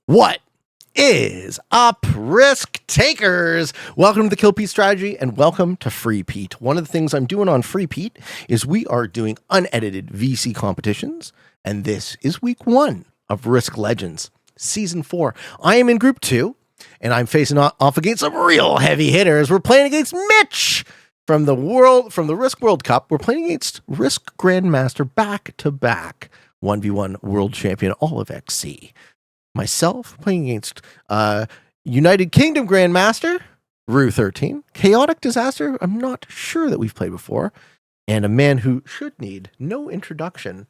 What is up, risk takers? Welcome to the Kill Pete strategy and welcome to Free Pete. One of the things I'm doing on Free Pete is we are doing unedited VC competitions, and this is week 1 of Risk Legends Season 4. I am in Group 2, and I'm facing off against some real heavy hitters. We're playing against Mitch from the Risk World Cup. We're playing against Risk Grandmaster back-to-back 1v1 World Champion Olive XC. Myself playing against United Kingdom Grandmaster, Rue13, Chaotic Disaster, I'm not sure that we've played before, and a man who should need no introduction,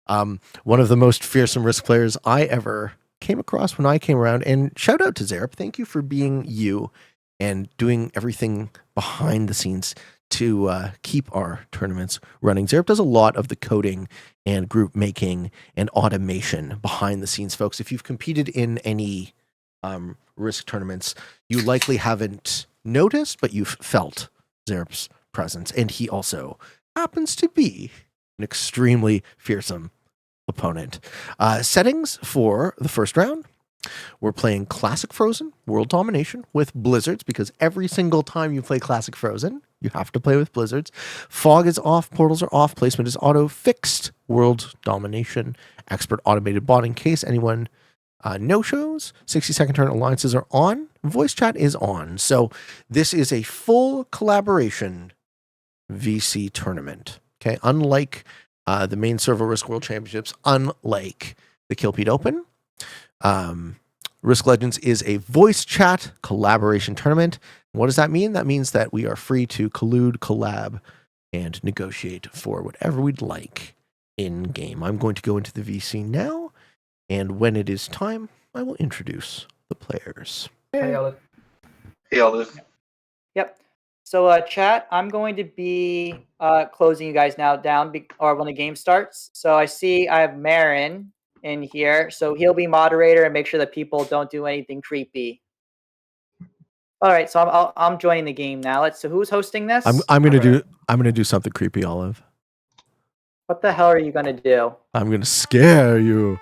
one of the most fearsome Risk players I ever came across when I came around. And shout out to Zerp, thank you for being you and doing everything behind the scenes to keep our tournaments running. Zerp does a lot of the coding and group making and automation behind the scenes, folks. If you've competed in any Risk tournaments, you likely haven't noticed, but you've felt Zerp's presence. And he also happens to be an extremely fearsome opponent. Settings for the first round. We're playing Classic Frozen, World Domination with Blizzards, because every single time you play Classic Frozen, you have to play with Blizzards. Fog is off, portals are off, placement is auto, fixed World Domination, expert automated bot in case anyone no-shows, 60-second turn alliances are on, voice chat is on. So this is a full collaboration VC tournament, okay? Unlike the main server Risk World Championships, unlike the Kill Pete Open, Risk Legends is a voice chat collaboration tournament. What does that mean? That means that we are free to collude, collab, and negotiate for whatever we'd like in game. I'm going to go into the VC now, and when it is time, I will introduce the players. Hey, Olive. Hey, Olive. Yep. So, chat, I'm going to be closing you guys now down or when the game starts. So I see I have Marin in here, so he'll be moderator and make sure that people don't do anything creepy. All right, so I'm joining the game now. So who's hosting this? I'm gonna do something creepy, Olive. What the hell are you gonna do? I'm gonna scare you.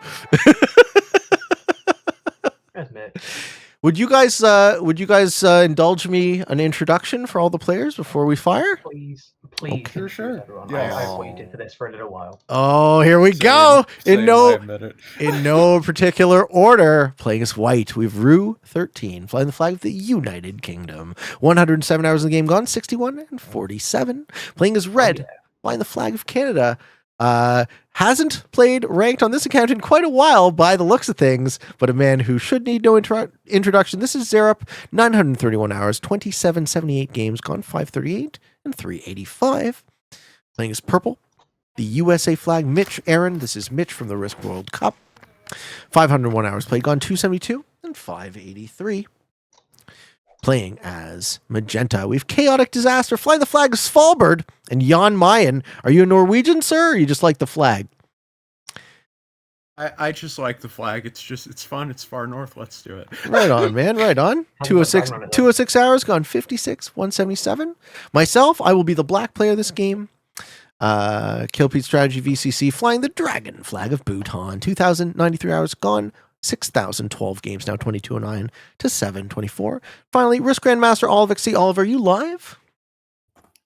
Would you guys indulge me an introduction for all the players before we fire? Please. Okay. Sure. Yeah, I've waited for this for a little while. Oh, here we go. In no particular order. Playing as white, we have Rue13, flying the flag of the United Kingdom. 107 hours in the game gone, 61 and 47. Playing as red, flying the flag of Canada. Hasn't played ranked on this account in quite a while by the looks of things, but a man who should need no introduction. This is Zerup, 931 hours, 2778 games gone, 538 and 385. Playing as purple, the USA flag, Mitch Aaron. This is Mitch from the Risk World Cup. 501 hours played, gone 272 and 583. Playing as magenta, we've Chaotic Disaster, flying the flag of Svalbard, and Jan Mayen. Are you a Norwegian, sir, or you just like the flag? I just like the flag. It's fun. It's far north. Let's do it. Right on, man. Right on. 206 hours, gone 56, 177. Myself, I will be the black player this game. Kill Pete Strategy VCC, flying the dragon flag of Bhutan. 2,093 hours, gone 6,012 games, now 2209 to 724. Finally, Risk Grandmaster Olive XC. Olive, are you live?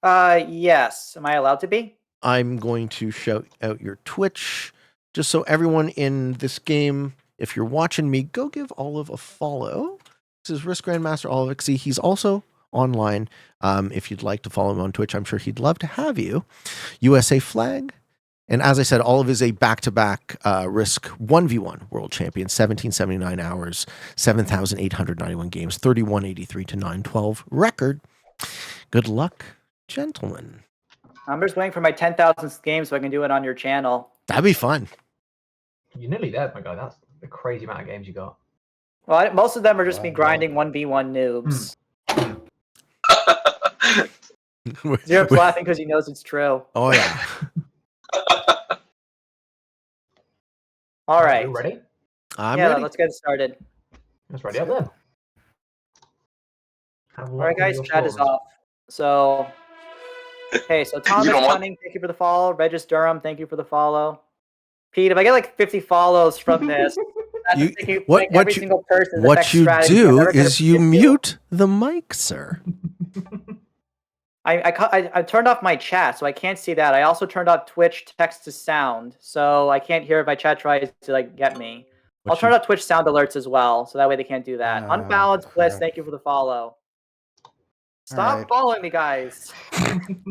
Yes. Am I allowed to be? I'm going to shout out your Twitch, just so everyone in this game, if you're watching me, go give Olive a follow. This is Risk Grandmaster Olive XC. He's also online. If you'd like to follow him on Twitch, I'm sure he'd love to have you. USA flag. And as I said, Olive is a back-to-back Risk 1v1 world champion, 1779 hours, 7,891 games, 3183 to 912 record. Good luck, gentlemen. I'm just waiting for my 10,000th game so I can do it on your channel. That'd be fun. You're nearly there, my guy. That's the crazy amount of games you got. Well, most of them are just me grinding 1v1 noobs. Zero's laughing because he knows it's true. Oh, yeah. All right. Are you ready? I'm ready. Let's get started. Let's ready up then. All right, guys, chat is off. So, okay, so Thomas Cunning, thank you for the follow. Regis Durham, thank you for the follow. Pete, if I get like 50 follows from this, that's You- thinking what- like what every you- single person's What effect you strategy do I've ever is been you able to do. mute the mic, sir. I turned off my chat, so I can't see that. I also turned off Twitch text to sound, so I can't hear if my chat tries to like get me. I'll turn off Twitch sound alerts as well, so that way they can't do that. Oh, Unbalanced Bliss, crap. thank you for the follow. Stop right. following me, guys.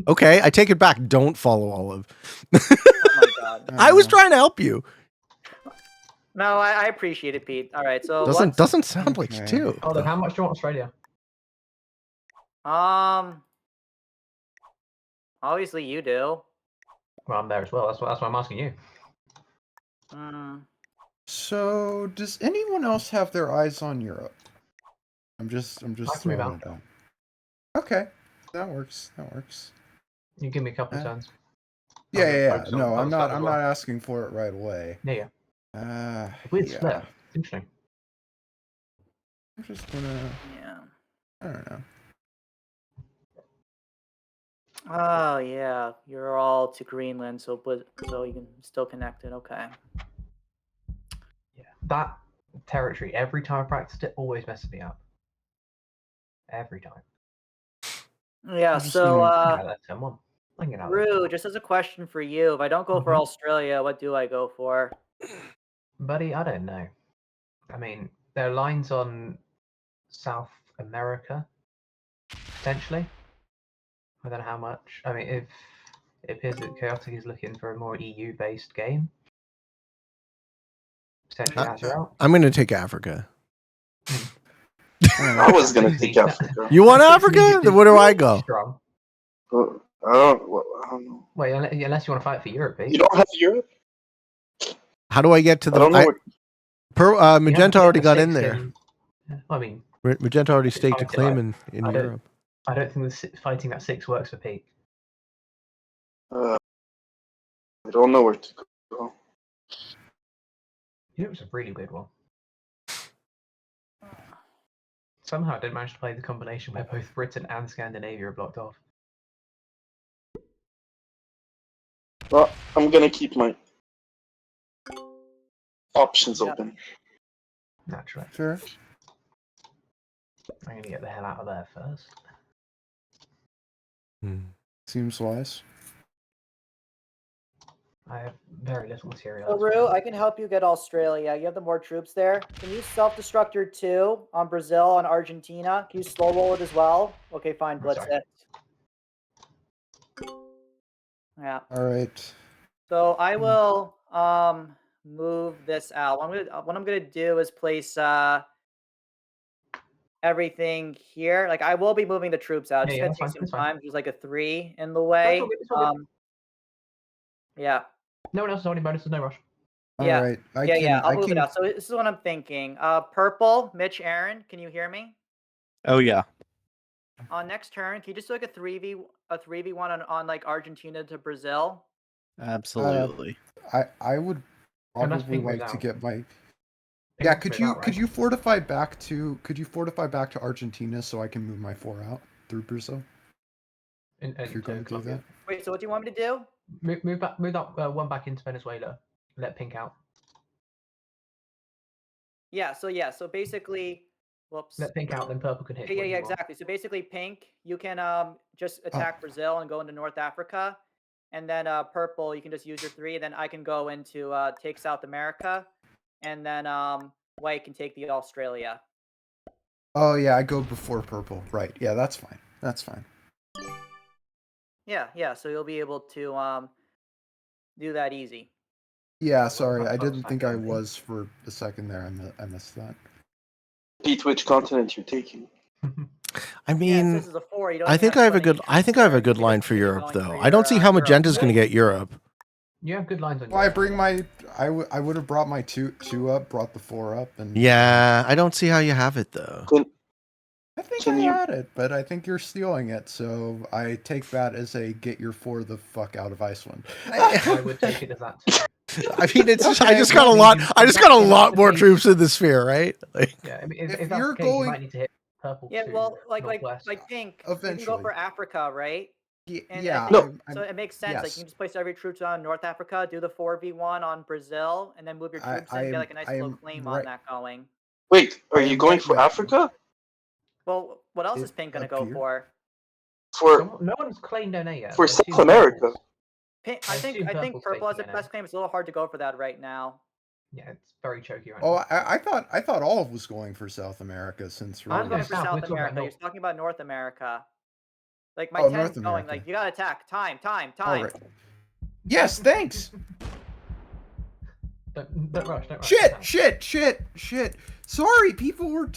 Okay, I take it back. Don't follow Olive. Oh my god. I was trying to help you. No, I appreciate it, Pete. All right, so Doesn't sound like you Okay. do. Oh, then how much do you want Australia? Obviously you do. Well, I'm there as well. That's why I'm asking you. So, does anyone else have their eyes on Europe? I'm just I can move throwing out. it down. Okay, that works. You give me a couple of turns. Yeah. focus on No, other I'm stuff not. as I'm well. not asking for it right away. Yeah. Weird Yeah. split. Interesting. I'm just gonna. Yeah. I don't know. Oh yeah, you're all to Greenland, so you can still connect it. Okay. Yeah. That territory, every time I practiced it, always messes me up. Every time. Yeah. I'm just So gonna- Yeah, that's turn one. I can get out. Rue, just as a question for you, if I don't go for Mhm. Australia, what do I go for? Buddy, I don't know. I mean, there are lines on South America, potentially. I don't know how much. I mean, if it appears that Chaotic is looking for a more EU-based game, potentially that's your out. I'm going to take Africa. I was gonna take Africa. You want Africa? Then where do I go? Strong. But I don't know. Well, unless you want to fight for Europe, You don't have Europe? How do I get to I don't know. the? Magenta already got in there. I mean, Magenta already staked a I- claim in I don't- Europe. I don't think fighting that 6 works for Pete. I don't know where to go. You know, it was a really weird one. Somehow I didn't manage to play the combination where both Britain and Scandinavia are blocked off. Well, I'm gonna keep my options Yeah. open. Naturally. Sure. I'm going to get the hell out of there first. Seems wise. I have very little material. So else. Rue, I can help you get Australia. You have the more troops there. Can you self-destruct your 2 on Brazil and Argentina? Can you slow roll it as well? Okay, fine. Blitz sorry. it. Yeah. All right. So I will move this out. What I'm gonna do is place everything here. Like I will be moving the troops out. It's Yeah, gonna that's take fine, some that's fine. time. There's like a 3 in the way. It's all good. Yeah. No one else has any bonuses, no rush. Yeah. All right. I'll move it out. So this is what I'm thinking. Purple, Mitch, Aaron, can you hear me? Oh yeah. On next turn, can you just do like a 3v1 on like Argentina to Brazil? Absolutely. I would Unless probably Pink goes like to out. get my. Pink Yeah, goes could you out, right? could you fortify back to Argentina so I can move my 4 out through Brazil? If you're going to do that. Wait, so what do you want me to do? Move that one back into Venezuela. Let Pink out. So basically, whoops. Let Pink out, then Purple can hit. Yeah, what you want. exactly. So basically, Pink, you can just attack Brazil and go into North Africa, and then Purple, you can just use your 3. Then I can go into take South America, and then White can take the Australia. Oh yeah, I go before purple. Right. Yeah, that's fine. That's fine. Yeah. So you'll be able to do that easy. Yeah, sorry, I That's didn't think I fine. was for a second there. I missed that. Pete, which continent you're taking? I Yeah, mean, since this is a 4, you don't I even think to I have a put any good. I think I have a troops good there. line Just for keep Europe, going though. for I don't your, see how Europe. Magenta's going to get Europe. You have good lines on Well, I Europe. bring my. I would have brought my two up, brought the 4 up, and Yeah, I don't see how you have it though. I think Can I you- had it, but I think you're stealing it. So I take that as a get your 4 the fuck out of Iceland. I would take it as that. I mean, it's just, I Okay, just got a well, lot. I just got a if that's lot the more case- troops in the sphere, right? Like, Yeah, I mean, If if that's you're the case, you going- might need to hit Purple. Yeah, to well, like Northwest. Pink, you can go Eventually. for Africa, right? And Yeah, I think, No. so it makes sense. Like yes. you can just place every troops on North Africa, do the 4v1 on Brazil, and then move your troops in, get like a nice little claim on that going. Wait, are I you am going right for with you. Africa? Well, what else is It Pink gonna go appear- for? For No one's claimed NA yet. for I assume South America? purple's- Pink, I I think assume purple's purple has the taking best NA. claim. It's a little hard to go for that right now. Yeah, it's very choky right Oh, now. I thought all was going for South America since I'm really. going going for south, we're South talking about America. You're north. talking about North America. Like my Oh, 10's North going. America. Like you gotta attack. Time. All right. Yes, thanks. Don't rush. Shit. Sorry, people were.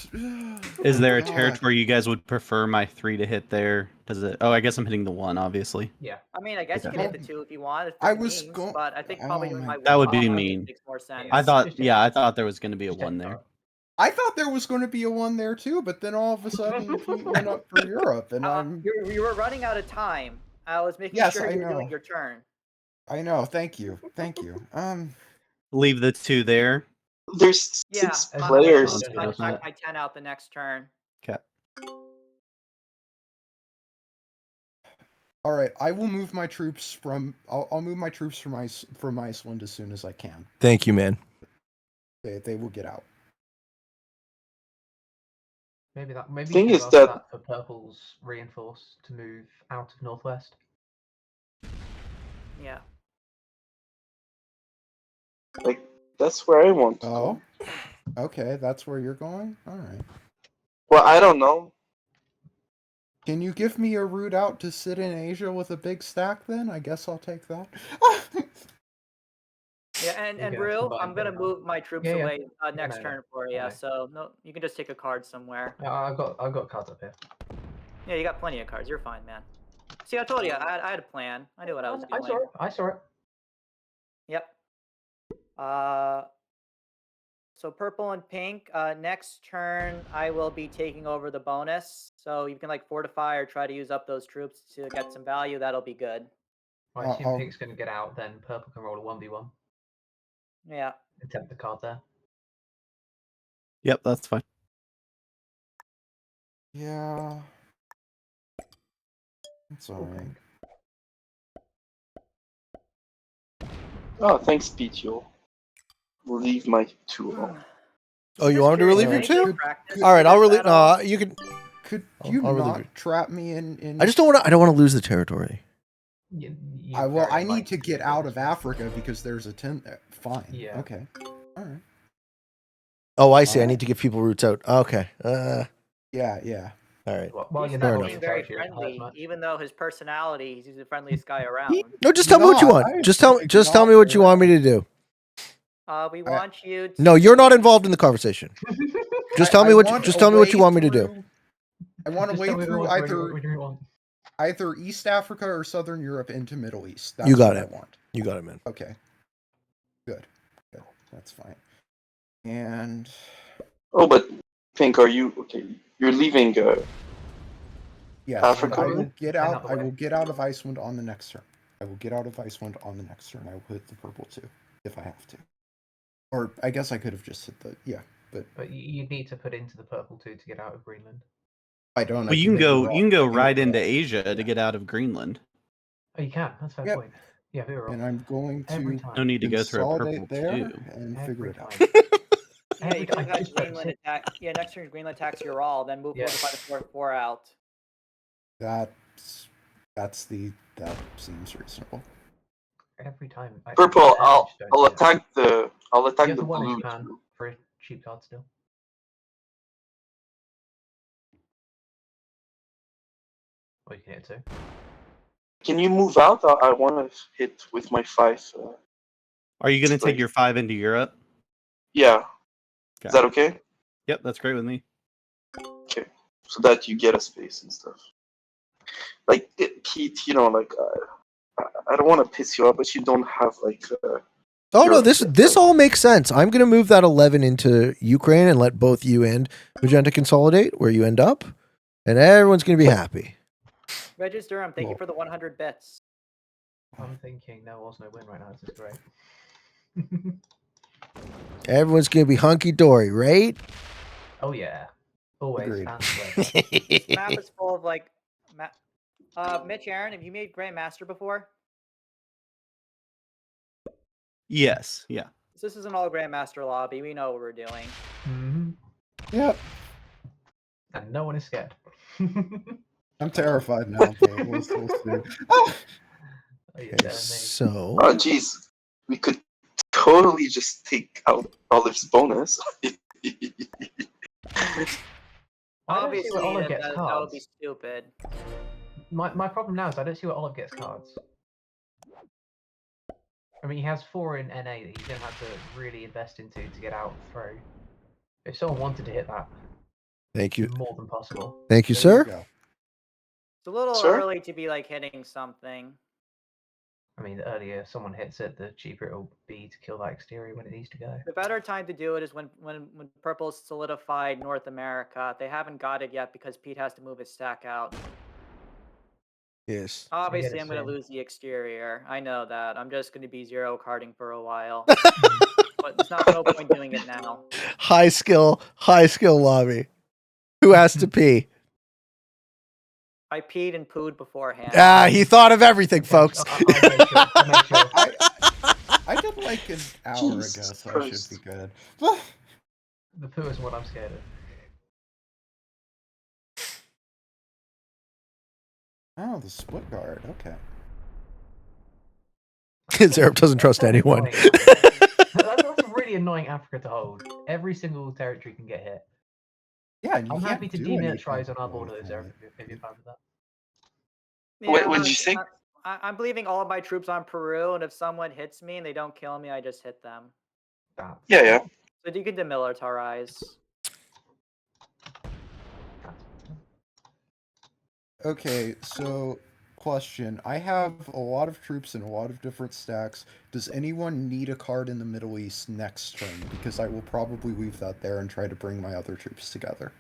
Is there a God. territory you guys would prefer my 3 to hit there? Does it? Oh, I guess I'm hitting the 1, obviously. Yeah. I mean, I guess you Okay. could hit the 2 if you want. If I it was means, go- but I think probably Oh doing my my That would be 1 mean. makes more sense. I thought, Just hit yeah, that. I thought there was going to be a Just hit 1 the there. start. I thought there was going to be a 1 there too, but then all of a sudden he went up for Europe, and I'm. You were running out of time. I was making Yes, sure I you were doing know. your turn. I know. Thank you. Leave the 2 there. There's Yeah, 6 I'm- players. Sounds good, I'll doesn't attack it? my 10 out the next turn. Okay. All right, I will move my troops from. I'll move my troops from Iceland as soon as I can. Thank you, man. They will get out. Maybe you Thing should is ask that- that for purple's reinforce to move out of northwest. Yeah. Like that's where I want to Oh, go. okay, that's where you're going. All right. Well, I don't know. Can you give me a route out to sit in Asia with a big stack? Then I guess I'll take that. Yeah, and You guys Brew, combine I'm gonna them, move my troops Yeah, yeah. away next no, turn for you. I know. So no, you can just take a card somewhere. I've got cards up here. Yeah, you got plenty of cards. You're fine, man. See, I told you, I had a plan. I knew what I was doing. I saw it. Yep. So purple and pink. Next turn, I will be taking over the bonus. So you can like fortify or try to use up those troops to get some value. That'll be good. I assume pink's going to get out, then purple can roll a 1v1. Yeah. Attempt the card there. Yep, that's fine. Yeah. It's all right. Oh, thanks, Pete. You'll leave my 2 alone. Oh, you Just want me to curious, relieve your any two? good practice All right, for I'll that relieve. battle? You can. Could I'll- you I'll relieve not it. trap me in? I just don't want to. I don't want to lose the territory. I need to get out of Africa because there's a 10 there. Fine. Yeah. Okay. All right. Oh, I see. I Alright. need to give people routes out. Okay. Yeah. All right. Well, He's you're Fair not enough. being very friendly, even though his personality, he's the friendliest guy around. No, just tell me what you No, want. I- Just tell me what you want me to do. We want you to... No, you're not involved in the conversation. Just tell me what. Just tell me what you want me to do. I want to Just wade tell me through what you want. either East Africa or Southern Europe into Middle East. That's You got what it. I want. You got it, man. Okay. Good. That's fine. And Oh, but Pink, are you okay? You're leaving. yes, Africa? I will get Send out. out the I way. will get out of Iceland on the next turn. I will get out of Iceland on the next turn. I will hit the purple too, if I have to. Or I guess I could have just hit the But you need to put into the purple too to get out of Greenland. I don't. Well, you can go right into Asia to get out of Greenland. Oh, you can. That's a fair Yep. point. Yeah, we were And off. I'm going Every to time. No need to go through a consolidate purple there too. and Every figure it out. time. Yeah, you could have had Greenland attack. Yeah, next turn Greenland attacks your all, then move Yeah. fortify the 4 out. That seems reasonable. Every time. Purple. I'll just don't do it. attack the. I'll attack You have the the one blue. inch pan too. for a cheap card still. Or you can hit two. Can you move out? I want to hit with my 5. Are you going to Like- take your 5 into Europe? Yeah. Is Okay. that okay? Yep, that's great with me. Okay. So that you get a space and stuff. Like Pete, like I don't want to piss you off, but you don't have like. Oh no, Europe this yet, this right? all makes sense. I'm gonna move that 11 into Ukraine and let both you and Magenta consolidate where you end up, and everyone's gonna be happy. Regis Durham, thank you Cool. for the 100 bits. I'm thinking there was no win right now. This is great. Everyone's gonna be hunky dory, right? Oh yeah. Always. Agreed. And swear. This map is full of like Mitch, Aaron, have you made Grandmaster before? Yes. Yeah. So this is an all Grandmaster lobby. We know what we're doing. Hmm. Yep. And no one is scared. I'm terrified now, but we'll see. Oh, you're Okay, telling me. so Oh, jeez. We could totally just take out Olive's bonus. I don't see Obviously, where Olive gets that would be cards. stupid. My problem now is I don't see where Olive gets cards. I mean, he has 4 in NA that he's going to have to really invest into to get out through. If someone wanted to hit that, thank you. more than possible. Thank you, There sir. you go. It's a little Sure. early to be like hitting something. I mean, the earlier someone hits it, the cheaper it'll be to kill that exterior when it needs to go. The better time to do it is when Purple's solidified North America. They haven't got it yet because Pete has to move his stack out. Yes. Obviously, it I'm going to soon. lose the exterior. I know that. I'm just going to be zero carding for a while. But there's no point doing it now. High skill lobby. Who has to pee? I peed and pooed beforehand. Ah, he thought of everything, folks. I made sure. I made sure. I did like an hour Jesus ago, so I Christ. should be good. The poo is what I'm scared of. Oh, the split guard. Okay. Zerp doesn't trust That's anyone. annoying Africa. That's a really annoying Africa to hold. Every single territory can get hit. Yeah, and you I'm can't happy to do demilitarize anything on our really border, for Zerp, it. if you're fine with that. What did you say? I'm leaving all of my troops on Peru, and if someone hits me and they don't kill me, I just hit them. That's, Yeah. So you can demilitarize. that's Okay, so question. I have a lot of troops in a lot of different stacks. Does anyone need a card in the Middle East next turn? Because I will probably leave that there and try to bring my other troops together.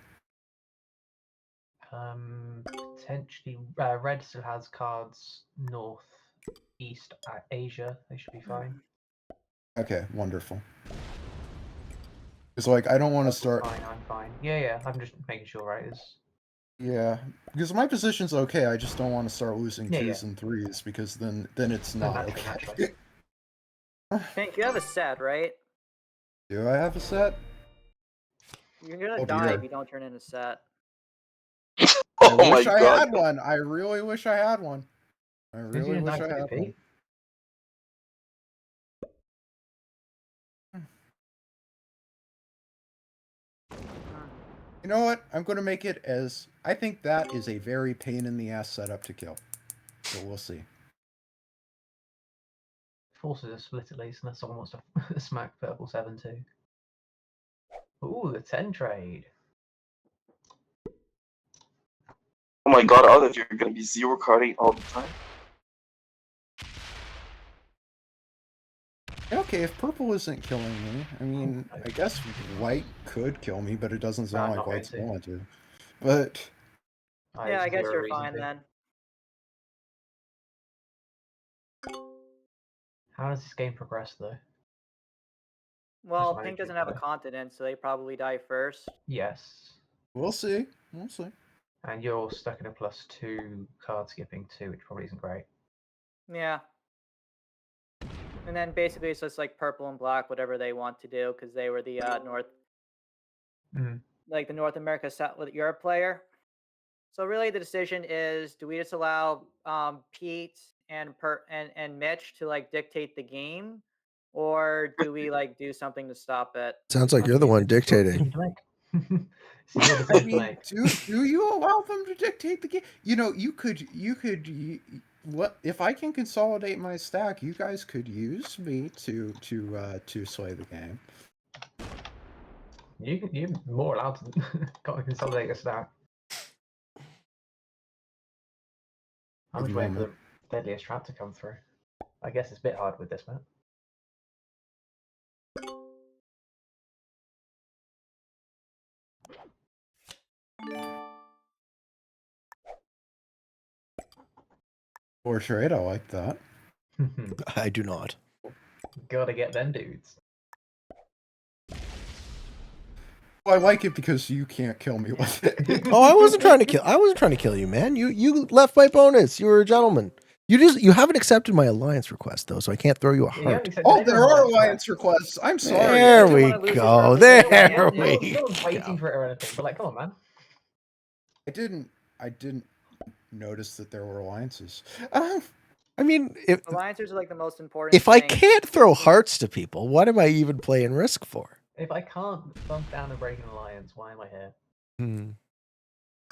Potentially, Red still has cards north, east, Asia. They should be fine. Okay, wonderful. Because, like, I don't want to start... Fine, I'm fine. Yeah, I'm just making sure, right? Yeah, because my position's okay, I just don't want to start losing Yeah, 2s and 3s, because then it's No, not naturally. okay. Hank, you have a set, right? Do I have a set? You're gonna Oh, die dear. if you don't turn in a set. I Oh my wish I god. had one. I really wish I had one. I Who's really gonna wish die I for had the one. P? You know what? I'm going to make it as... I think that is a very pain-in-the-ass setup to kill. So we'll see. Forces are split at least, unless someone wants to smack purple 7 too. Ooh, the 10 trade. Oh my god, Olive, you're gonna be zero carding all the time. Okay, if purple isn't killing me, I mean, I guess white could kill me, but it doesn't sound like not white's going going to. But... Yeah, I have guess zero you're reason fine to. then. How does this game progress though? Well, Just Pink manage doesn't it, have a though. continent, so they probably die first. Yes. We'll see. We'll see. And you're stuck in a +2 card skipping 2, which probably isn't great. Yeah. And then basically it's just like purple and black, whatever they want to do, because they were the like the North America set with Europe player. So really, the decision is: do we just allow Pete and Mitch to like dictate the game, or do we like do something to stop it? Sounds like you're the one dictating. It's your I decision to mean, make. do you allow them to dictate the game? You know, what if I can consolidate my stack? You guys could use me to sway the game. You're more allowed to consolidate a stack. I'm just waiting for the deadliest trap to come through. I guess it's a bit hard with this map. Or trade, I like that. I do not. Gotta get them dudes. I like it because you can't kill me with it. Oh, I wasn't trying to kill you, man. You left my bonus. You were a gentleman. You haven't accepted my alliance request though, so I can't throw you a Yeah, you haven't heart. accepted Oh, anyone there are else, alliance requests. I'm sorry. There doesn't we wanna lose his go. representation. There No we one's waiting go. for it or anything, but like, come on, man. I didn't notice that there were alliances. I mean, if Alliances are like the most important I thing. can't throw hearts to people, what am I even playing Risk for? If I can't bump down and break an alliance, why am I here?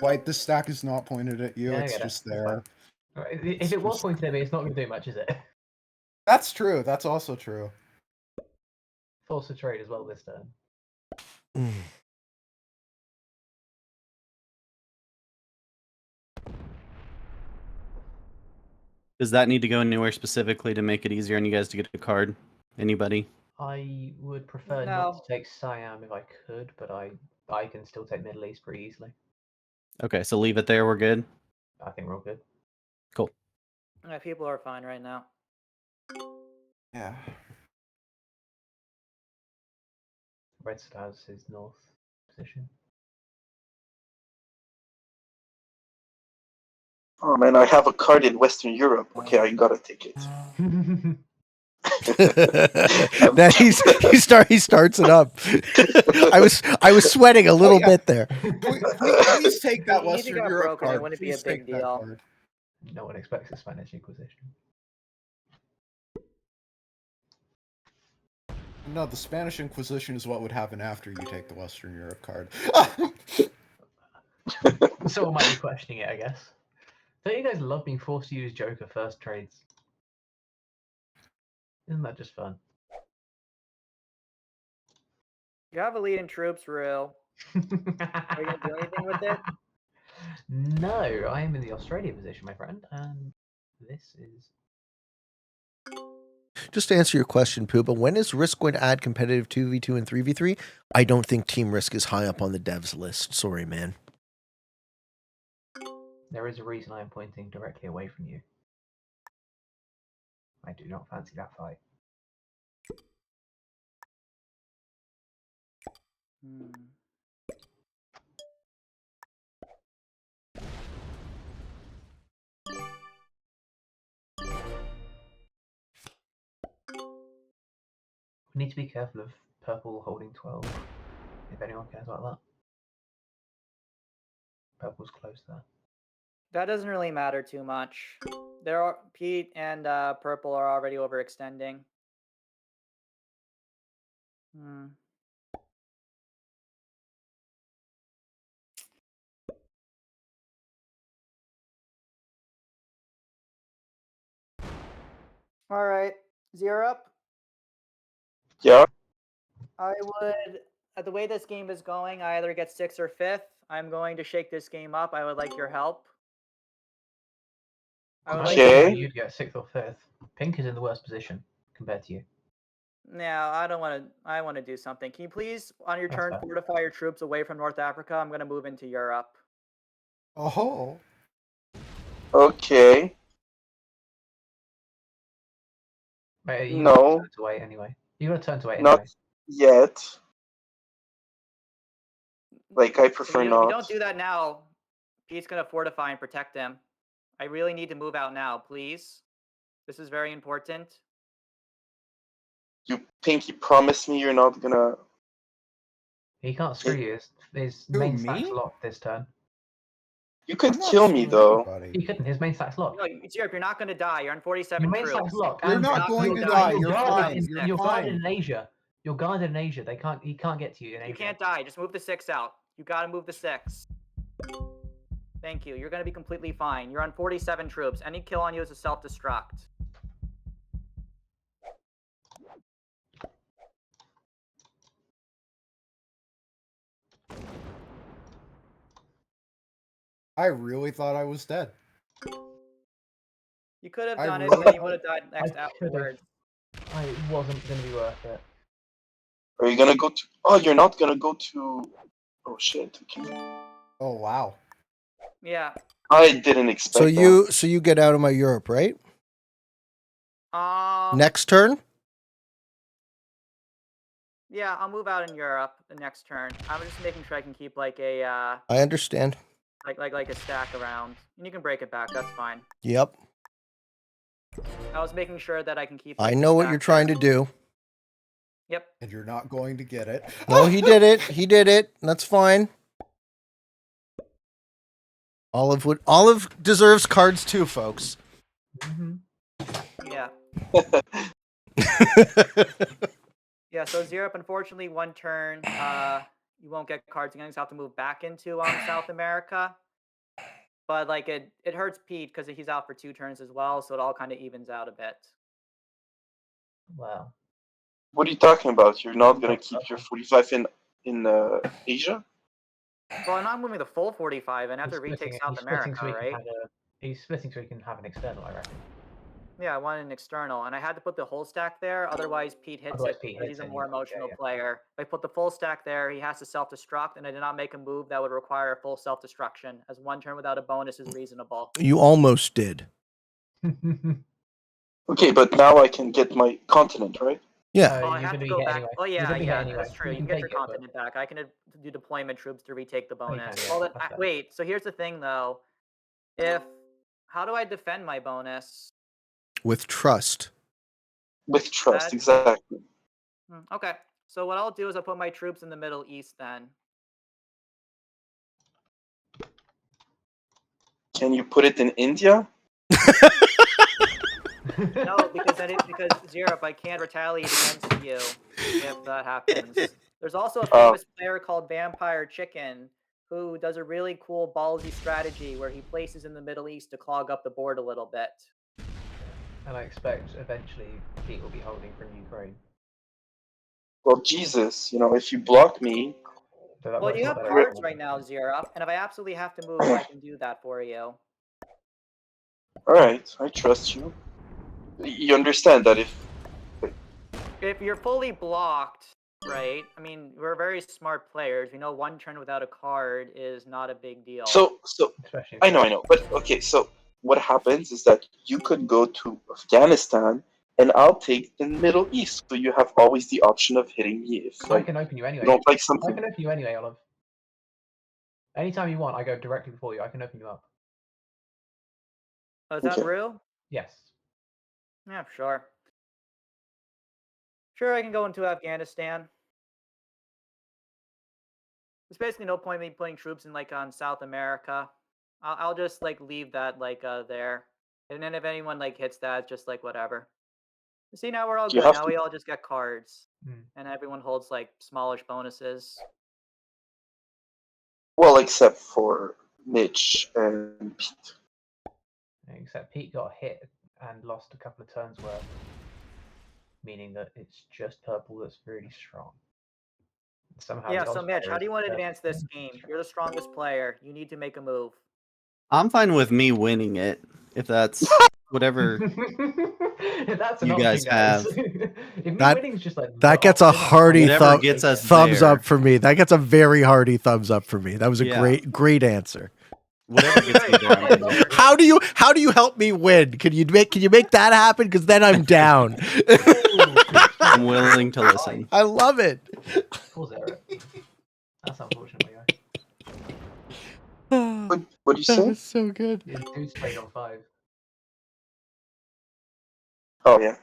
White, this stack is not pointed at you. Yeah, I It's get it. just It's there. If It's it was just- pointed at me, it's not going to do much, is it? That's true. That's also true. Force a trade as well this turn. Does that need to go anywhere specifically to make it easier on you guys to get a card? Anybody? I would prefer No. not to take Siam if I could, but I can still take Middle East pretty easily. Okay, so leave it there. We're good. I think we're all good. Cool. Yeah, people are fine right now. Yeah. Red has his north position. Oh man, I have a card in Western Europe. Okay, I gotta take it. That he starts it up. I was sweating a little bit there. Please take that If you Western got Europe broken, it card. wouldn't be a Please big take that deal. card. No one expects a Spanish Inquisition. No, the Spanish Inquisition is what would happen after you take the Western Europe card. Someone might be questioning it, I guess. Don't you guys love being forced to use Joker first trades? Isn't that just fun? You have a lead in troops, Rue. Are you gonna do anything with it? No, I am in the Australia position, my friend, and this is. Just to answer your question, Pooba, when is Risk going to add competitive 2v2 and 3v3? I don't think Team Risk is high up on the devs list. Sorry, man. There is a reason I am pointing directly away from you. I do not fancy that fight. We need to be careful of purple holding 12, if anyone cares about that. Purple's close there. That doesn't really matter too much. There are Pete and Purple are already overextending. All right, 0 up. Yeah. I would, the way this game is going, I either get 6th or 5th. I'm going to shake this game up. I would like your help. I would Okay. like You'd get 6th or 5th. Pink is in the worst position compared to you. No, I don't want to. I want to do something. Can you please, on your That's turn, fair. fortify your troops away from North Africa? I'm going to move into Europe. Oh. Okay. Wait, you No. got a turn to wait anyway. You got a turn to wait Not anyway. yet. Like, I If prefer you not. don't do that now, Pete's going to fortify and protect him. I really need to move out now, please. This is very important. You pinky promise me you're not gonna. He can't screw you. His Who, main me? stack's locked this turn. You could I'm not kill me screwing though. anybody. He couldn't. His main stack's locked. No, it's Europe. You're not going to die. You're on 47 Your main troops. stack's locked. You're and not going to to die. die. You're fine. You're You're guarded fine. in Asia. You're guarded in Asia. He can't get to you in Asia. You can't die. Just move the 6 out. You got to move the 6. Thank you. You're going to be completely fine. You're on 47 troops. Any kill on you is a self-destruct. I really thought I was dead. You could have I done it, really but then you thought- would have died next I could've. afterwards. It wasn't going to be worth it. Are you gonna go to? Oh, you're not gonna go to. Oh shit. Okay. Oh wow. Yeah. I didn't expect. So you get out of my Europe, right? Next turn? Yeah, I'll move out in Europe the next turn. I'm just making sure I can keep like a I understand. like a stack around, and you can break it back. That's fine. Yep. I was making sure that I can keep. I Like, the know what stack you're trying to there. do. Yep. And you're not going to get it. No, he did it. He did it. That's fine. Olive deserves cards too, folks. Hmm. Yeah. Yeah. So Europe, unfortunately, one turn. You won't get cards again. You have to move back into South America. But like it hurts Pete because he's out for 2 turns as well, so it all kind of evens out a bit. Well, What are you talking about? You're not gonna keep your 45 in Asia? Well, I'm not moving the full 45 and I have he's to retake splitting. South He's splitting America, so he can right? have a. He's splitting so he can have an external, I reckon. Yeah, I wanted an external, and I had to put the whole stack there. Otherwise, Pete hits Otherwise, it Pete because hits he's a it and more you don't. emotional Yeah. player. If I put the full stack there, he has to self-destruct, and I did not make a move that would require a full self-destruction, as 1 turn without a bonus is reasonable. You almost did. Okay, but now I can get my continent, right? Yeah. Oh, I You're have gonna to be go hit back. anyway. Oh, You're yeah, gonna be hit yeah, anyway. that's true. You can can get your take it, but continent back. I can do deployment troops to retake the Oh, you bonus. can, yeah, Well, that's fair. wait. So here's the thing, though. How do I defend my bonus? With trust. With trust, That exactly. Okay. So what I'll do is I'll put my troops in the Middle East then. Can you put it in India? No, because Europe, I can't retaliate against you if that happens. There's also a famous player called Vampire Chicken who does a really cool ballsy strategy where he places in the Middle East to clog up the board a little bit. And I expect eventually Pete will be holding from Ukraine. Well, Jesus, if you block me, So that Well, works you a lot have better. cards right now, Zero, and if I absolutely have to move, I can do that for you. all right, I trust you. You understand that If you're fully blocked, right? I mean, we're very smart players. We know 1 turn without a card is not a big deal. so Especially I know, but okay, so what happens is that you could go to Afghanistan and I'll take the Middle East, so you have always the option of hitting me if I can open you you anyway. don't like I something. can open you anyway, Olive. Anytime you want, I go directly before you. I can open you up. Oh, is that Okay. real? Yes. Yeah, sure. Sure, I can go into Afghanistan. There's basically no point in me putting troops in on South America. I'll just leave that there, and then if anyone hits that, just whatever. See, now we're all You good. have Now to. we all just get cards, Hmm. and everyone holds smallish bonuses. Well, except for Mitch and Pete. Except Pete got hit and lost a couple of turns worth, meaning that it's just purple that's really strong. Somehow Yeah. the So odds Mitch, player how is do you want to purple advance this and game? strong. You're the strongest player. You need to make a move. I'm fine with me winning it if that's whatever That's an you option, guys guys. have. If me That- winning's just like That the gets a option, I'm hearty fine. Whatever gets us thumbs there. up for me. That gets a very hearty thumbs up for me. That was a Yeah. great answer. Whatever gets me there, I'm Great. good with. How do you help me win? Can you make that happen? Because then I'm down. I'm willing to listen. I love it. Poor Zero. That's unfortunate, my guy. What do you That say? was so good. His dude's played on 5. Oh yeah.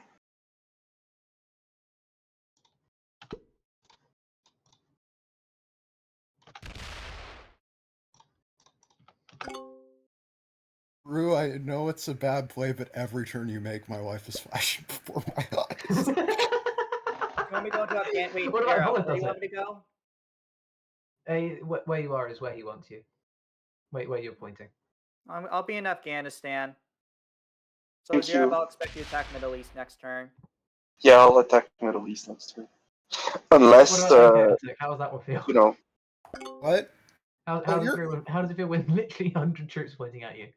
Rue, I know it's a bad play, but every turn you make, my wife is flashing before my eyes. You want me to go into Afghanistan? Wait, What about Zero, Holland where do you does want me to go? Hey, where you are is where he wants you. Wait, where you're pointing. I'll be in Afghanistan. So Thank Zero, you. I'll expect you to attack Middle East next turn. Yeah, I'll attack Middle East next turn. What Unless about Afghanistan? How does that one feel? What? How Oh, does it feel when literally 100 troops pointing at you?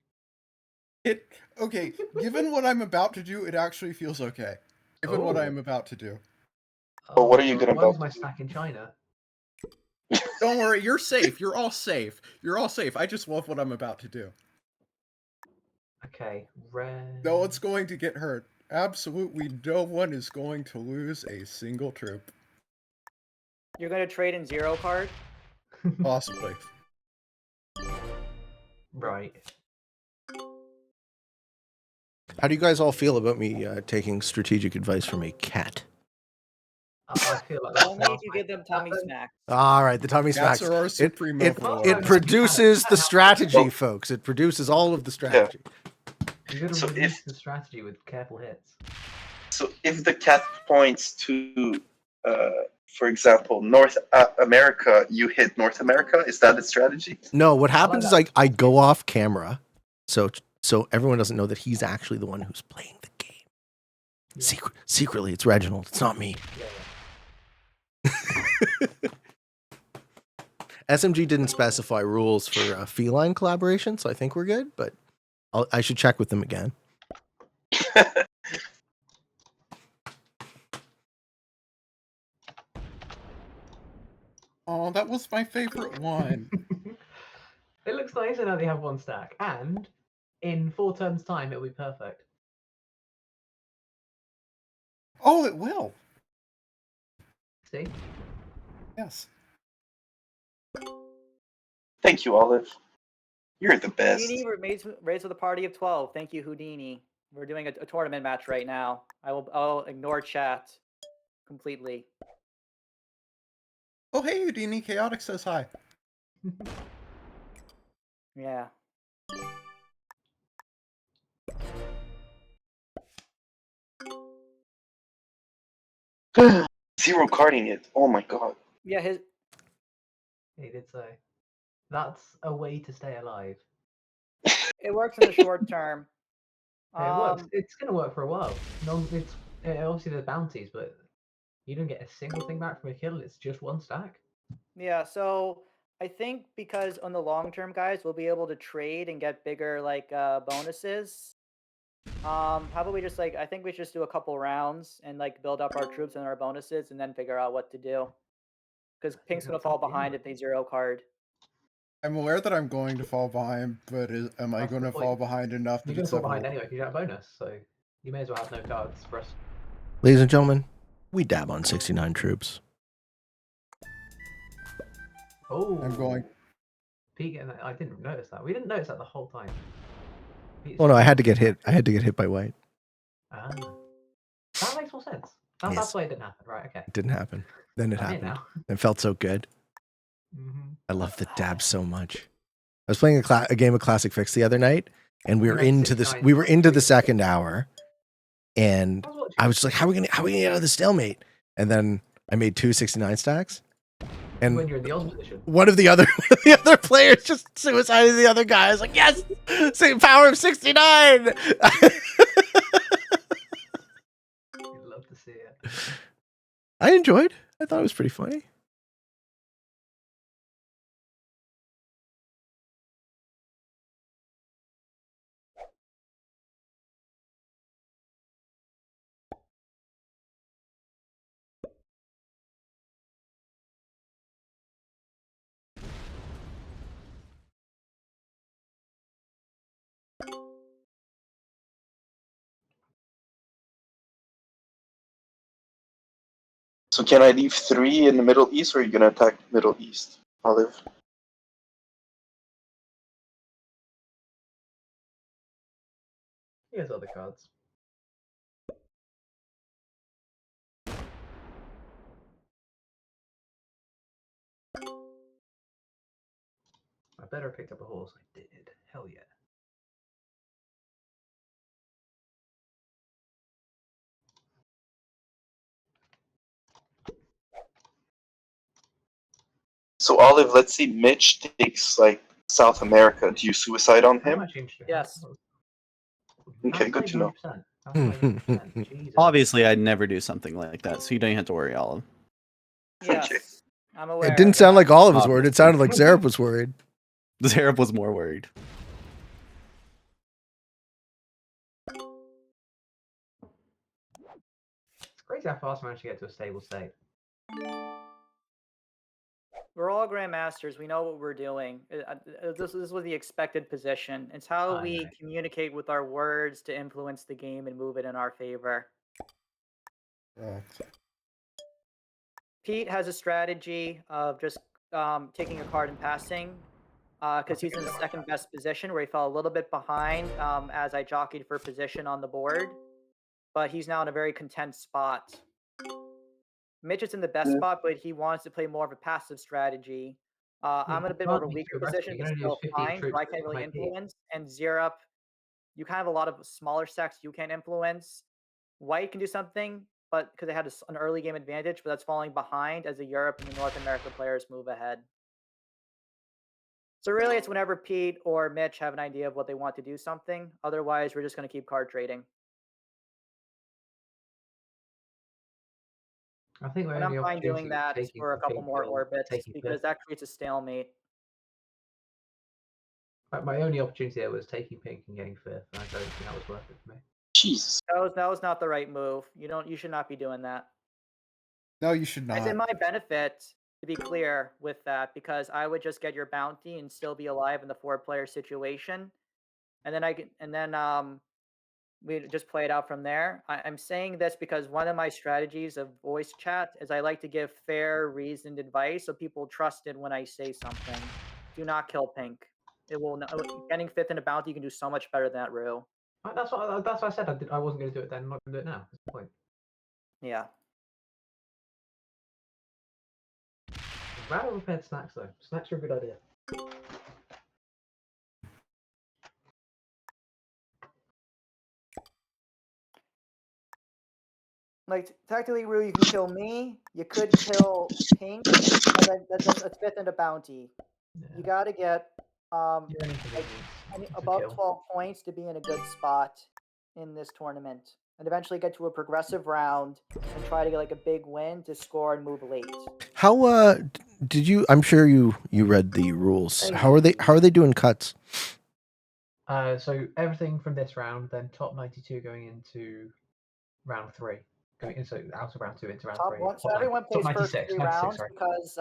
Okay, given what I'm about to do, it actually feels okay. Given what Oh. I'm about to do. Oh, what are you gonna Where's about my to do? stack in China? Don't worry, you're safe. You're all safe. You're all safe. I just love what I'm about to do. Okay, red. No one's going to get hurt. Absolutely no one is going to lose a single troop. You're gonna trade in 0 card? Possibly. Right. How do you guys all feel about me taking strategic advice from a cat? I feel like that's Only if you give them tummy smacks. All right, the tummy Cats smacks. are our It, supremo it, for it life. produces the strategy, Well- folks. It produces all of the strategy. You're gonna So release if- the strategy with careful hits. So if the cat points to, for example, North America, you hit North America. Is that the strategy? No, what happens is that. I go off camera, so everyone doesn't know that he's actually the one who's playing the game. Yeah. Secretly, it's Reginald. It's not me. Yeah. SMG didn't specify rules for feline collaboration, so I think we're good. But I should check with them again. Oh, that was my favorite one. It looks nice and only have 1 stack, and in 4 turns' time it'll be perfect. Oh, it will. See? Yes. Thank you, Olive. You're the best. Houdini raised with a party of 12. Thank you, Houdini. We're doing a tournament match right now. I'll ignore chat completely. Oh, hey, Houdini. Chaotic says hi. Yeah. Zero carding it. Oh my god. Yeah, He did say. That's a way to stay alive. it works in the short term. It works. It's gonna work for a while. No, it's obviously there's bounties, but you don't get a single thing back from a kill. It's just 1 stack. Yeah, so I think because on the long term, guys, we'll be able to trade and get bigger bonuses. How about we just I think we should just do a couple rounds and build up our troops and our bonuses and then figure out what to do. Because Pink's gonna that's fall up to you, behind man. if they 0 card. I'm aware that I'm going to fall behind, but am I That's going the to point. fall behind enough You're that gonna it's fall ever behind anyway because you got a bonus, so you may as well have no cards for us. Ladies and gentlemen, we dab on 69 troops. Oh, I'm going. Pete, and I didn't notice that. We didn't notice that the whole time. Pete's Oh no, I just- had to get hit. I had to get hit by white. Ah, that makes more sense. That's Yes. why it didn't happen, right? Okay. It didn't happen. Then it I'm in happened. now. It felt so good. Mm-hmm. I love the dab so much. I was playing a game of Classic Fix the other night, and we You were had into 69 we were into the troops. second hour, and I was watching. I was just like, how are we gonna get out of the stalemate? And then I made 2 69 stacks, and when you're in the Oz position. one of the other players just suicided the other guy. I was like, yes, same power of 69. You'd love to see it. I enjoyed. I thought it was pretty funny. So can I leave 3 in the Middle East, or are you gonna attack Middle East, Olive? Here's other cards. I better have picked up a horse. I did. Hell yeah. So Olive, let's say Mitch takes South America. Do you suicide on I'm him? actually interested. Yes. Okay, good to know. 90%. Jesus. Obviously, I'd never do something like that, so you don't have to worry, Olive. Yes. I'm aware. It didn't of sound that. like Olive was worried. It Obviously. sounded like Zarep was worried. Zareb was more worried. It's crazy how fast I managed to get to a stable state. We're all grandmasters. We know what we're doing. This was the expected position. It's how I we know. communicate with our words to influence the game and move it in our favor. Pete has a strategy of just taking a card and passing because he's in the second best position where he fell a little bit behind as I jockeyed for position on the board. But he's now in a very content spot. Mitch is in the best Yeah. spot, but he wants to play more of a passive strategy. I'm in a bit more of a weaker position, but still fine, so I can't really influence. And Zerup, you kind of have a lot of smaller stacks you can influence. White can do something, but because they had an early game advantage, but that's falling behind as the Europe and the North America players move ahead. So really, it's whenever Pete or Mitch have an idea of what they want to do something. Otherwise, we're just going to keep card trading. I think And I'm fine doing that for a couple more orbits because that creates a stalemate. My only opportunity there was taking pink and getting fifth, and I don't think that was worth it for me. Jesus. That was not the right move. You should not be doing that. No, you should not. It's in my benefit to be clear with that because I would just get your bounty and still be alive in the 4-player situation, and then we just play it out from there. I'm saying this because one of my strategies of voice chat is I like to give fair, reasoned advice so people trust it when I say something. Do not kill pink. It will getting fifth in a bounty. You can do so much better than that, Rue. That's what I said. I wasn't going to do it then. I'm not going to do it now. That's the point. Yeah. Rather repaired snacks though. Snacks are a good idea. Like technically, Rue, you can kill me. You could kill pink, and then that's fifth in a bounty. Yeah. You got to get You're an inconvenience to about kill. 12 points to be in a good spot in this tournament, and eventually get to a progressive round and try to get like a big win to score and move late. How did you? I'm sure you read the rules. How are they doing cuts? So everything from this round, then top 92 going into round 3. Going into out of round 2 into round 3. One, so everyone plays top first 96, 3 96, rounds sorry. because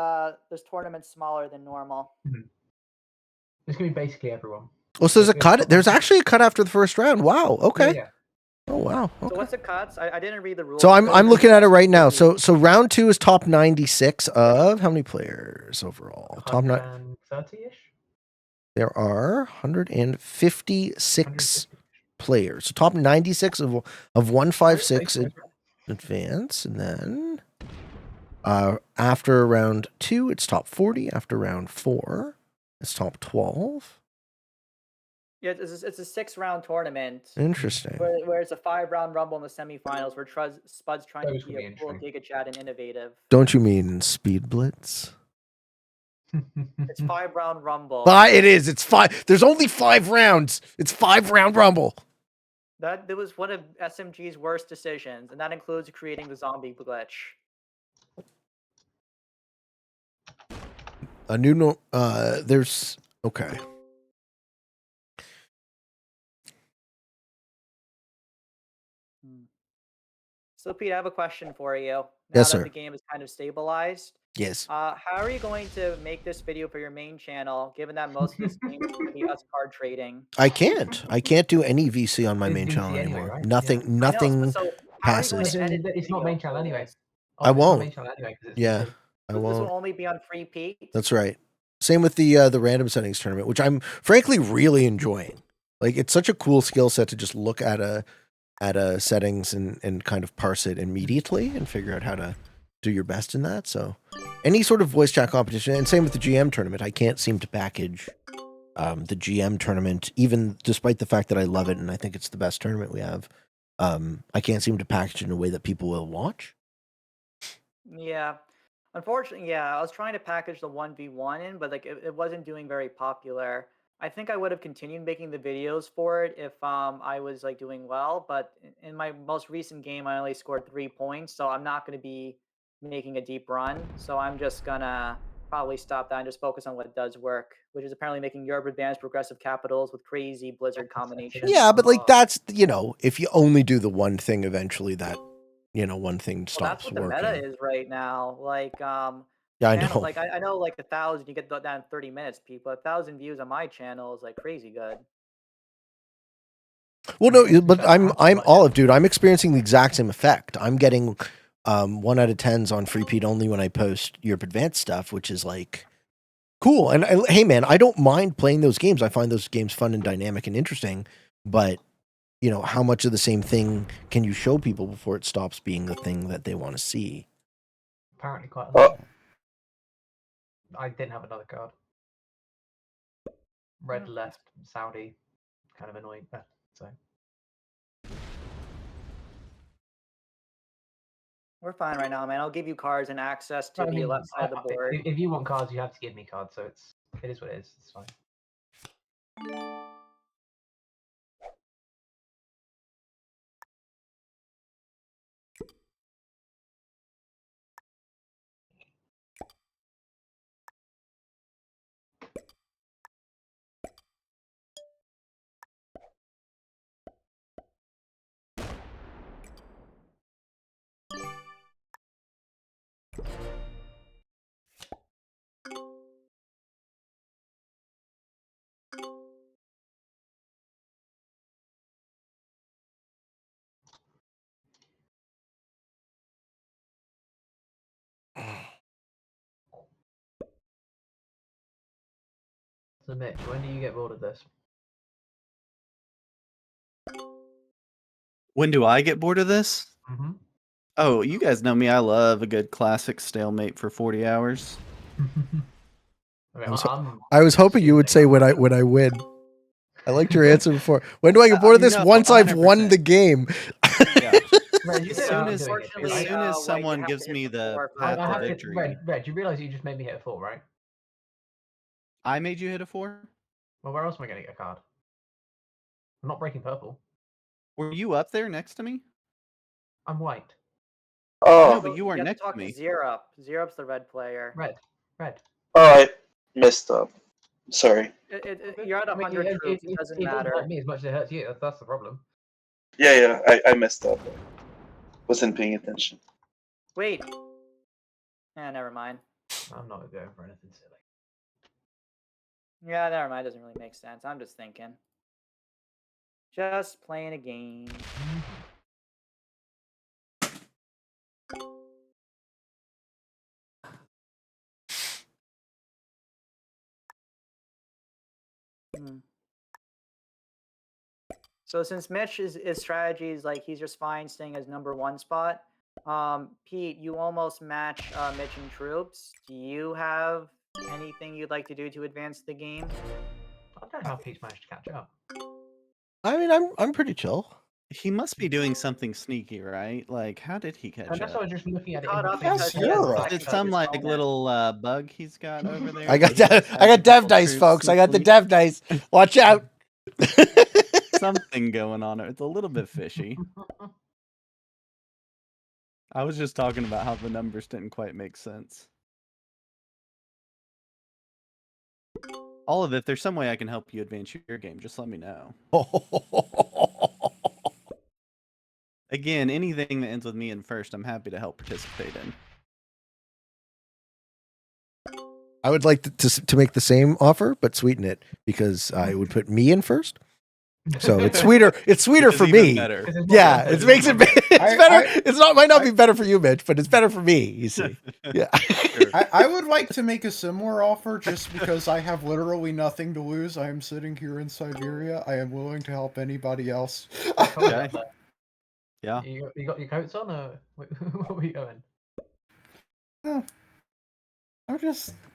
this tournament's smaller than normal. Mm-hmm. It's going to be basically everyone. Oh, so there's a cut. There's actually a cut after the first round. Wow. Okay. Yeah. Oh wow. Okay. So what's the cuts? I didn't read the rules. So I'm looking at it right now. So round 2 is top 96 of how many players overall? Top 130-ish. There are 156 players. So top 96 of 156 advance, and then after round 2, it's top 40. After round 4, it's top 12. Yeah, it's a 6-round tournament. Interesting. Where it's a 5-round rumble in the semifinals where Spud's trying to be a cool Giga Chat and innovative. Don't you mean Speed Blitz? It's 5-round rumble. It is. It's 5. There's only 5 rounds. It's 5-round rumble. That was one of SMG's worst decisions, and that includes creating the zombie glitch. A new there's okay. So Pete, I have a question for you. Now Yes, that sir. the game is kind of stabilized. Yes. How are you going to make this video for your main channel, given that most of this game is going to be us card trading? I can't do any VC on my main channel anymore. Right? Nothing passes. It's not main channel anyway. I won't. Main channel anyway, yeah, I won't. This will only be on Free Pete. That's right. Same with the random settings tournament, which I'm frankly really enjoying. Like, it's such a cool skill set to just look at a settings and kind of parse it immediately and figure out how to do your best in that. So any sort of voice chat competition, and same with the GM tournament, I can't seem to package the GM tournament, even despite the fact that I love it and I think it's the best tournament we have. I can't seem to package it in a way that people will watch. Yeah. Unfortunately, yeah, I was trying to package the 1v1 in, but like it wasn't doing very popular. I think I would have continued making the videos for it if I was like doing well, but in my most recent game I only scored 3 points, so I'm not going to be making a deep run. So I'm just gonna probably stop that and just focus on what does work, which is apparently making Europe advance progressive capitals with crazy Blizzard combinations. Yeah, but like that's, if you only do the one thing, eventually that, one thing stops working. That's what working. the meta is right now. Like, yeah, I know. Like I know, like 1,000, you get that in 30 minutes. People, 1,000 views on my channel is like crazy good. Well, no, but I'm Olive, dude. I'm experiencing the exact same effect. I'm getting 1 out of 10s on free Pete only when I post Europe Advanced stuff, which is like cool. And hey, man, I don't mind playing those games. I find those games fun and dynamic and interesting. But you know, how much of the same thing can you show people before it stops being the thing that they want to see? Apparently quite a Oh. lot. I didn't have another card. Red left, Saudi, kind of annoying. So We're fine right now, man. I'll give you cards and access to the left side of the board. If you want cards, you have to give me cards. So it is what it is. It's fine. So Mitch, when do you get bored of this? When do I get bored of this? Mm-hmm. Oh, you guys know me. I love a good classic stalemate for 40 hours. I was hoping you would say when I win. I liked your answer before. When do I get bored of this? No, Once I've won 100%. the game. Yeah. Red, As soon as Unfortunately, someone you have gives to hit me the the four for path the to card. victory, Red, you realise you just made me hit a 4, right? I made you hit a 4? Well, where else am I going to get a card? I'm not breaking purple. Were you up there next to me? I'm white. No, Oh, but you weren't have to next to talk me. Zerup. Zerup's the red player. Red. I messed up. Sorry. You're at 100 troops. It doesn't matter. It hurt me as much as it hurts you. That's the problem. Yeah, I messed up. Wasn't paying attention. Wait. Never mind. I'm not going for anything silly. Yeah, never mind. Doesn't really make sense. I'm just thinking. Just playing a game. So since Mitch is strategy is like he's just fine staying as #1 spot. Pete, you almost match Mitch in troops. Do you have anything you'd like to do to advance the game? I don't know how Pete's managed to catch up. I mean, I'm pretty chill. He must be doing something sneaky, right? Like, how did he catch Unless I up? was just looking at it. Caught in up between because the he has turns. Europe. the Is it second some his like opponent. little bug he's got over there? I got that he just I got has dev multiple dice, troops folks. I got the sneakily? dev dice. Watch out. Something going on. It's a little bit fishy. I was just talking about how the numbers didn't quite make sense. Olive, if there's some way I can help you advance your game, just let me know. Again, anything that ends with me in first, I'm happy to help participate in. I would like to make the same offer, but sweeten it because I would put me in first. So it's sweeter. It's sweeter Which is for even me. better. Yeah, it makes it. It's better. It's not might not be better for you, Mitch, but it's better for me. You see. Yeah. Sure. I would like to make a similar offer just because I have literally nothing to lose. I am sitting here in Siberia. I am willing to help anybody else. Okay. Yeah. You got your coats on, or what were you going?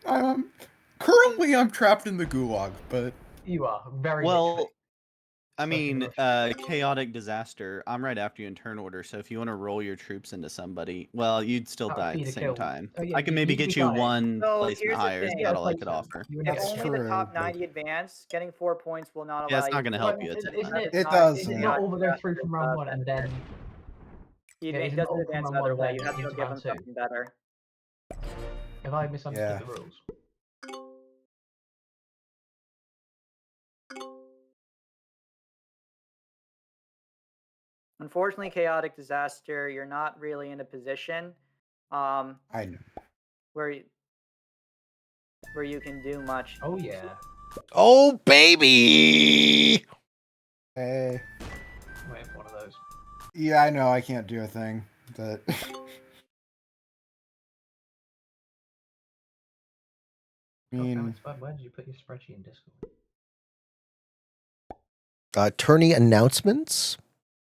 I'm currently I'm trapped in the gulag, but You are very Well, literally. I mean, Russia. chaotic disaster. I'm right after you in turn order, so if you want to roll your troops into somebody, well, you'd still That would die at be the the same kill. time. Oh, yeah, I can you- maybe you'd be get you fine. one So, placement here's the higher. Is thing. about all I could Placement. offer. You wouldn't If get That's only killed. the top true, 90 advance, getting 4 points will not Yeah, allow it's not you gonna to help advance. you a ton. Isn't it? It Not- does, Is it yeah. not all the go Yeah, through from round one and then? You Yeah, it isn't doesn't all advance from out round of one that. You then have to into give him round two? something better. Have I misunderstood Yeah. the rules? Unfortunately, chaotic disaster, you're not really in a position I know. where you can do much. Oh yeah. Oh baby. Hey. I'm waiting for one of those. Yeah, I know I can't do a thing, but I God damn mean, it, Spud, where did you put your spreadsheet in Discord? Tourney announcements,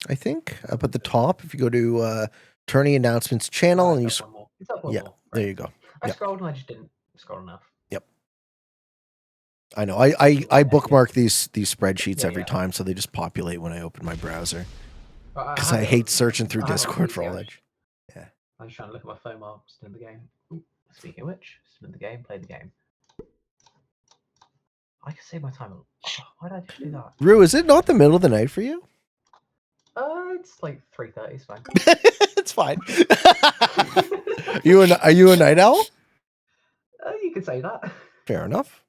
I think, up at the top. If you go to Tourney announcements channel and you It's up one more. It's up one yeah, more. there Right. you go. I Yep. scrolled and I just didn't scroll enough. I know. I bookmark these spreadsheets Yeah, every yeah. time, so they just populate when I open my browser. But Because had I it hate on- searching through I had it on Discord for PC, all I that. was- Yeah. I was trying to look at my phone while I'm still in the game. Ooh, speaking of which, still in the game, play the game. I can save my time. Why did I just do that? Rue, is it not the middle of the night for you? It's like 3:30. It's fine. It's fine. Are you a night owl? You could say that. Fair enough.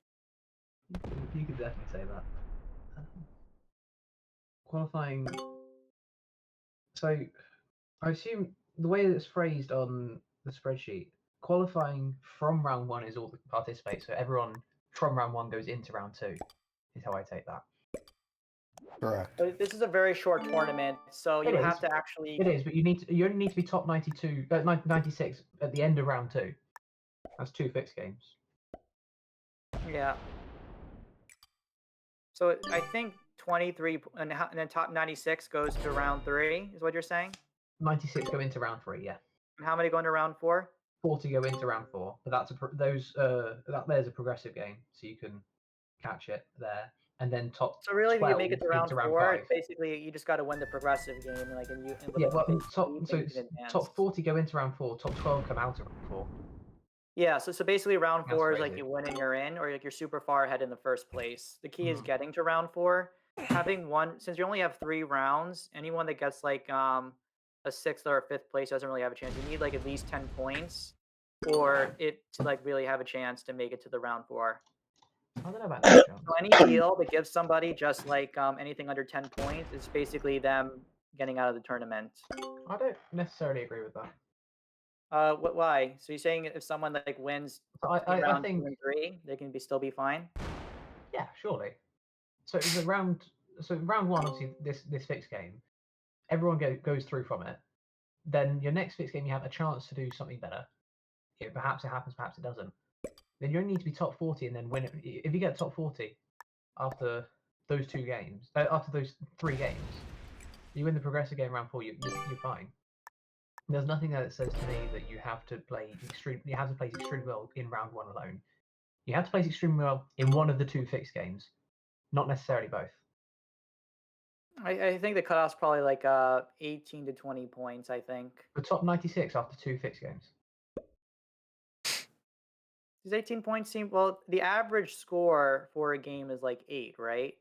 You could definitely say that. Qualifying. So, I assume the way that it's phrased on the spreadsheet, qualifying from round one is all that participate. So everyone from round one goes into round two. Is how I take that. correct. But this is a very short tournament, so you It have is. to actually. It is, but you only need to be top 92, 96 at the end of round two. That's 2 fixed games. Yeah. So I think 23 and then top 96 goes to round 3, is what you're saying? 96 go into round 3, yeah. And how many go into round 4? 40 go into round 4, but that's there's a progressive game, so you can catch it there, and then top So really, if 12 you make it to round into round 4, 5. basically you just got to win the progressive game, like and Yeah, with well, the top lead, so then you it's can advance. top 40 go into round 4, top 12 come out of round 4. Yeah, so basically round That's 4 is like crazy. you win and you're in, or like you're super far ahead in the first place. The key is Mhm. getting to round 4. Having one, since you only have 3 rounds, anyone that gets like a 6th or a 5th place doesn't really have a chance. You need like at least 10 points for it to like really have a chance to make it to the round 4. I don't know about that, John. So any deal that gives somebody just like anything under 10 points is basically them getting out of the tournament. I don't necessarily agree with that. Why? So you're saying if someone like wins So in I round think 2 and 3, they can still be fine? yeah, surely. So round 1, obviously this fixed game, everyone goes through from it. Then your next fixed game, you have a chance to do something better. Yeah, perhaps it happens, perhaps it doesn't. Then you only need to be top 40 and then win it. If you get top 40 after those 2 games, after those 3 games, you win the progressive game round 4. You're fine. There's nothing that says to me that you have to play extremely well in round 1 alone. You have to play extremely well in one of the 2 fixed games, not necessarily both. I think the cutoff's probably like 18 to 20 points, I think. The top 96 after 2 fixed games. Does 18 points seem well? The average score for a game is like 8, right?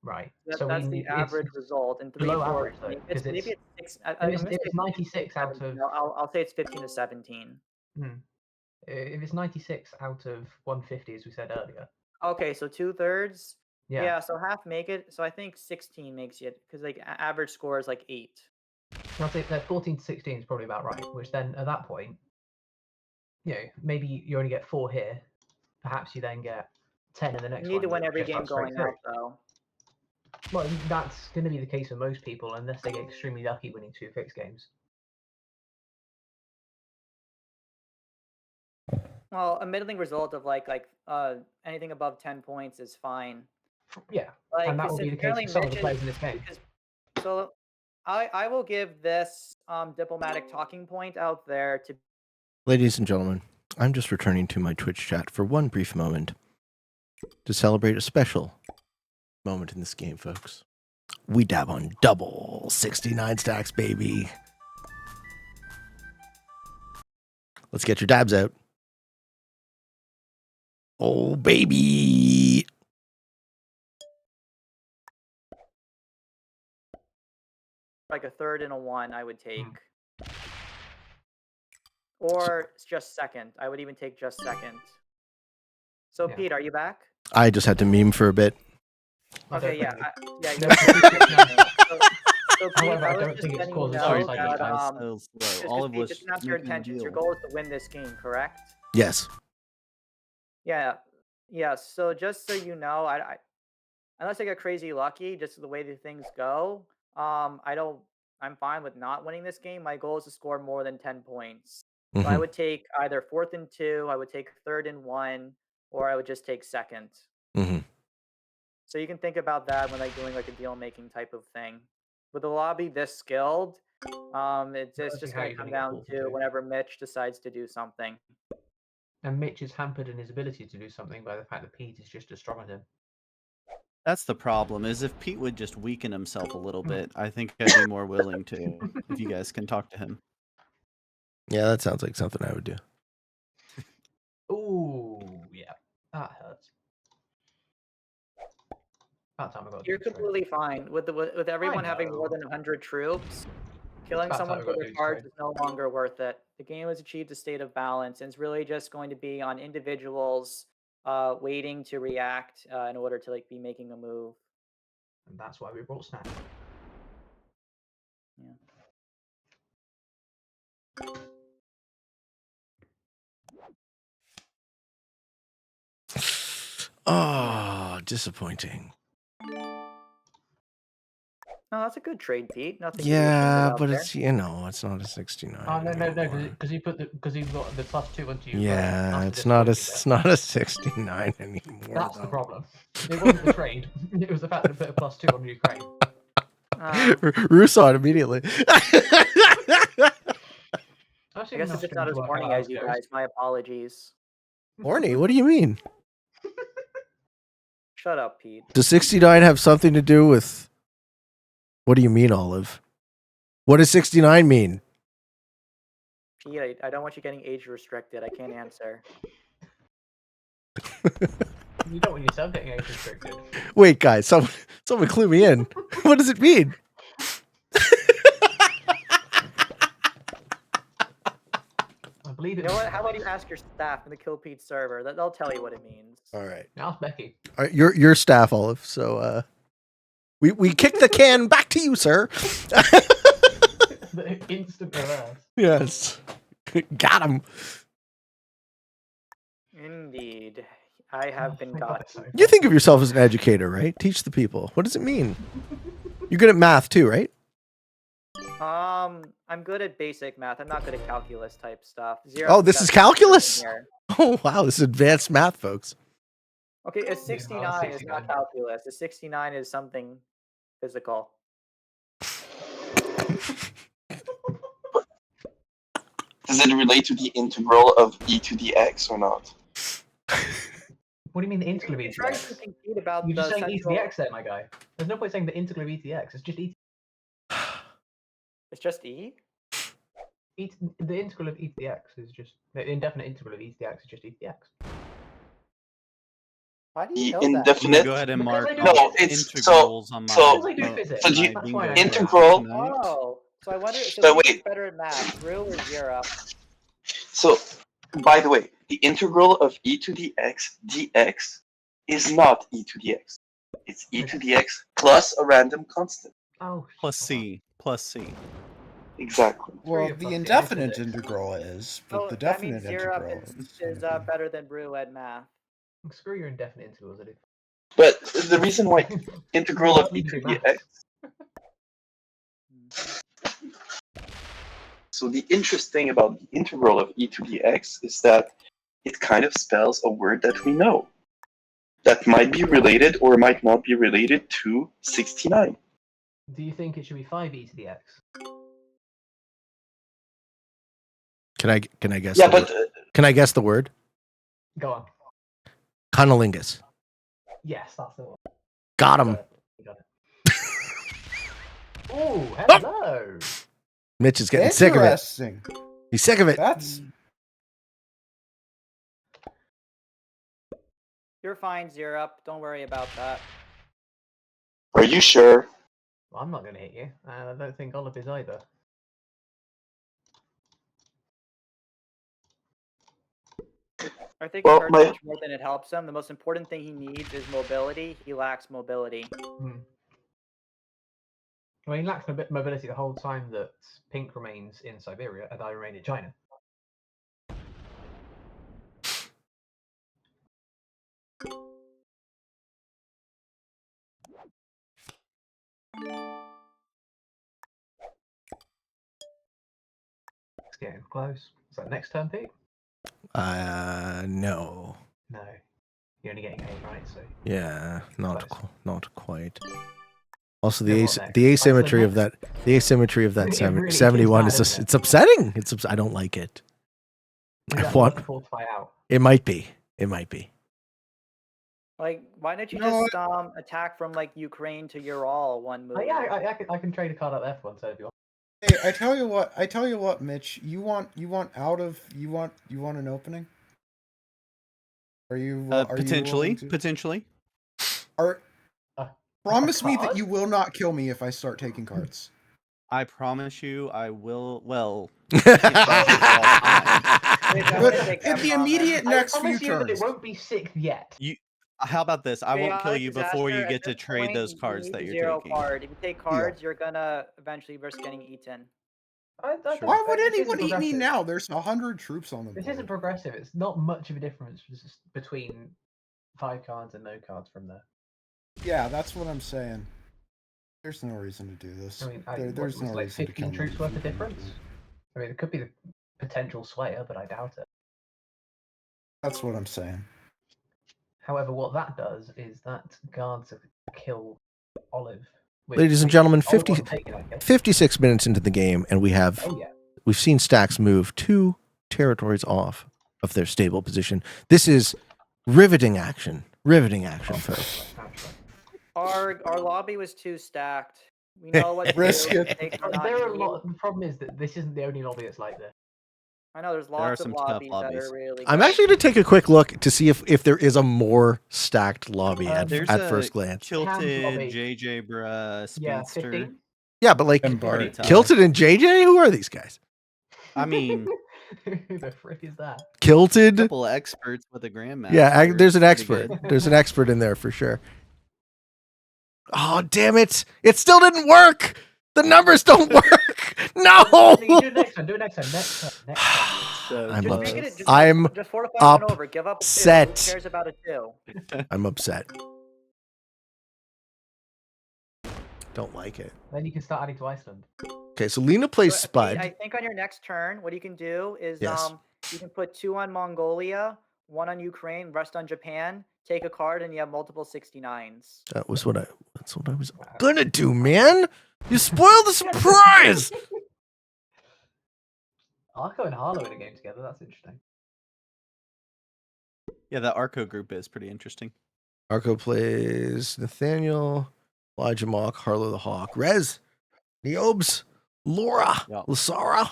Right. That's the average result, and 3, below 4. average, though, Maybe because it's 6. I'm if gonna say it's 96 out 17. of I'll say it's 15 to 17. if it's 96 out of 150, as we said earlier. Okay, so 2/3. Yeah. Yeah, so half make it. So I think 16 makes it because like average score is like 8. I'd say that 14 to 16 is probably about right. Which then at that point, maybe you only get 4 here. Perhaps you then get 10 in the next You need to one. win every just game like straight going through. out, though. Well, that's going to be the case for most people, unless they get extremely lucky winning 2 fixed games. Well, a middling result of like anything above 10 points is fine. Yeah, Like, and that will be the case for some of the players in this game. So I will give this diplomatic talking point out there to. Ladies and gentlemen, I'm just returning to my Twitch chat for one brief moment to celebrate a special moment in this game, folks. We dab on double 69 stacks, baby. Let's get your dabs out. Oh, baby. Like a third and a 1, I would take. Or just second. I would even take just second. So, Yeah. Pete, are you back? I just had to meme for a bit. Okay, yeah. So Pete, However, I I was don't just think it's letting you caused know Sorry, suicide that, Pete, I was so slow. All of Pete, which just announce your making a intentions. Your deal. goal is to win this game, correct? Yes. Yeah. Yeah. So just so you know, I unless I get crazy lucky, just the way the things go, I'm fine with not winning this game. My goal is to score more than 10 points. So I Mhm. would take either 4th and 2, I would take 3rd and 1, or I would just take 2nd. Mhm. So you can think about that when like doing like a deal making type of thing. With a lobby this skilled, it's see just how going to you're come gonna get down 4 for to 2. whenever Mitch decides to do something. And Mitch is hampered in his ability to do something by the fact that Pete is just as strong as him. That's the problem. Is if Pete would just weaken himself a little bit, I think I'd be more willing to. If you guys can talk to him. Yeah, that sounds like something I would do. Ooh, yeah, that hurts. About time I got. You're completely fine with everyone having more know. than 100 troops. Killing about someone time I for got their dudes cards trade. is no longer worth it. The game has achieved a state of balance, and it's really just going to be on individuals waiting to react in order to like be making a move. And that's why we brought Snap. Yeah. Oh, disappointing. No, that's a good trade, Pete. Nothing to be ashamed Yeah, about but there. it's it's not a 69. Oh no, anymore. because he put because you've got the +2 onto your Yeah, after it's this not a ability there. it's not a 69 anymore. That's the though. problem. It wasn't the trade. It was the fact that it put a +2 on Ukraine. Rue saw it immediately. I guess I'm just not as horny as you guys. My apologies. Horny? What do you mean? Shut up, Pete. Does 69 have something to do with? What do you mean, Olive? What does 69 mean? Pete, I don't want you getting age restricted. I can't answer. You don't want yourself getting age restricted. Wait, guys, someone clue me in. What does it mean? I believe You it. know what? How about you ask your staff in the Kill Pete server? They'll tell you what it means. All right. Ask Becky. All right, your staff, Olive. So we kick the can back to you, sir. The instant reverse. Yes. Got him. Indeed. I have been Thank God got. it's so You think of yourself as an educator, right? Teach the people. What does it mean? You're good at math too, right? I'm good at basic math. I'm not good at calculus type stuff. Oh, this is calculus? Here. Oh, wow. This is advanced math, folks. Okay, a 69 is 69. not calculus. A 69 is something physical. Does it relate to the integral of e to the x or not? What do you mean the integral of e You're to the trying x? to compete about You're the just saying e to the central. x there, my guy. There's no point saying the integral of e to the x. It's just It's just e. The integral of e to the x is just the indefinite integral of e to the x is just e to the x. Why do you The know that? I'm gonna indefinite. go ahead and Because mark I do No, physics. it's so integrals on my, so Because I do physics. so do my you, That's bingo why I know. card integral. tonight. Oh, so I wonder. So But who's wait. better at math, Rue or Europe? So, by the way, the integral of e to the x dx is not e to the x. It's e to the x plus a random constant. Oh, Plus C. Plus C. Exactly. Well, Plus the C, indefinite physics. integral is, So but the that means definite Europe integral is better than Rue at math. Screw your indefinite integrals. I do. But the reason why integral of You e need to do the maths. x. So the interesting thing about the integral of e to the x is that it kind of spells a word that we know. That might be related or might not be related to 69. Do you think it should be 5e to the x? Can I guess? Yeah, the but word? Can I guess the word? Go on. Cunnilingus. Yes, that's the one. Got him. You got it. Oh, hello. Mitch is getting sick of it. Interesting. He's sick of it. That's You're fine, Europe. Don't worry about that. are you sure? Well, I'm not going to hit you. And I don't think Olive is either. I think Well, it hurts my- much more than it helps him. The most important thing he needs is mobility. He lacks mobility. Well, he lacks mobility the whole time that Pink remains in Siberia and I remain in China. getting close. Is that next turn, Pete? No. No. You're only getting 8, right? So Yeah, not Close. not quite. Also, Yeah, the what next? the asymmetry so of that the asymmetry of that It really is 71 bad, is isn't it? it's upsetting. I don't like it. Is I that want- not to fortify out? It might be. It might be. Like, why don't you No, just attack from like Ukraine to Ural one move? Oh, yeah, I can trade a card up there for one, so if you want. Hey, I tell you what, Mitch. You want an opening? Are you Potentially. willing to- Potentially. Are promise me that card? you will not kill me if I start taking cards. I promise you, I will. Well, Wait, I'm But gonna take in that the promise. immediate I next few promise you that turns. it won't be 6th yet. how about this? I won't kill Chaotic you before you disaster, get at to this trade point, those you cards need that to you're zero taking. card. If you take cards, you're gonna eventually risk getting eaten. Sure. Why would this isn't anyone eat me progressive. now? There's 100 troops on the This board. isn't progressive. It's not much of a difference between 5 cards and no cards from there. Yeah, that's what I'm saying. There's no reason to do this. I mean, There's no like reason to 15 kill me troops if worth you of can do difference. it. I mean, it could be the potential Slayer, but I doubt it. That's what I'm saying. However, what that does is that guards a kill Olive. which Ladies and means gentlemen, Olive wasn't taking that kill. 56 minutes into the game, and Oh yeah. we've seen stacks move 2 territories off of their stable position. This is riveting action. Riveting action, folks. Our lobby was too stacked. We know what to Risk do. it. Mistakes are not There are a new. lot. The problem is that this isn't the only lobby that's like this. I know there's There are lots of some tough lobbies that lobbies. are really. I'm good. actually going to take a quick look to see if there is a more stacked lobby at There's first a glance. Kilted lobby. JJ Bruh Yeah, Speedster. 15. Yeah, but like And Pretty Bart. tough. Kilted and JJ, who are these guys? I mean, Who the frick is that? a Kilted. couple of experts with a grandmaster. Yeah, there's an Pretty expert. good. There's an expert in there for sure. Oh, damn it. It still didn't work. The numbers don't work. No. You do it next time. Do it next time. Next time. Next time. So I'm Just up- make it. I'm just fortify one over. Give up a 2. Who upset. cares about a 2? I'm upset. Don't like it. Then you can start adding to Iceland. Okay, so Lena plays So, I Spud. think on your next turn, what you can do is Yes. you can put 2 on Mongolia, 1 on Ukraine, rest on Japan. Take a card, and you have multiple 69s. That's what I was gonna do, man. You spoiled the surprise. Arco and Harlow in a game together. That's interesting. Yeah, that Arco group is pretty interesting. Arco plays Nathaniel, Elijah Mock, Harlow the Hawk, Rez, Neobes, Laura, Yeah. Lasara.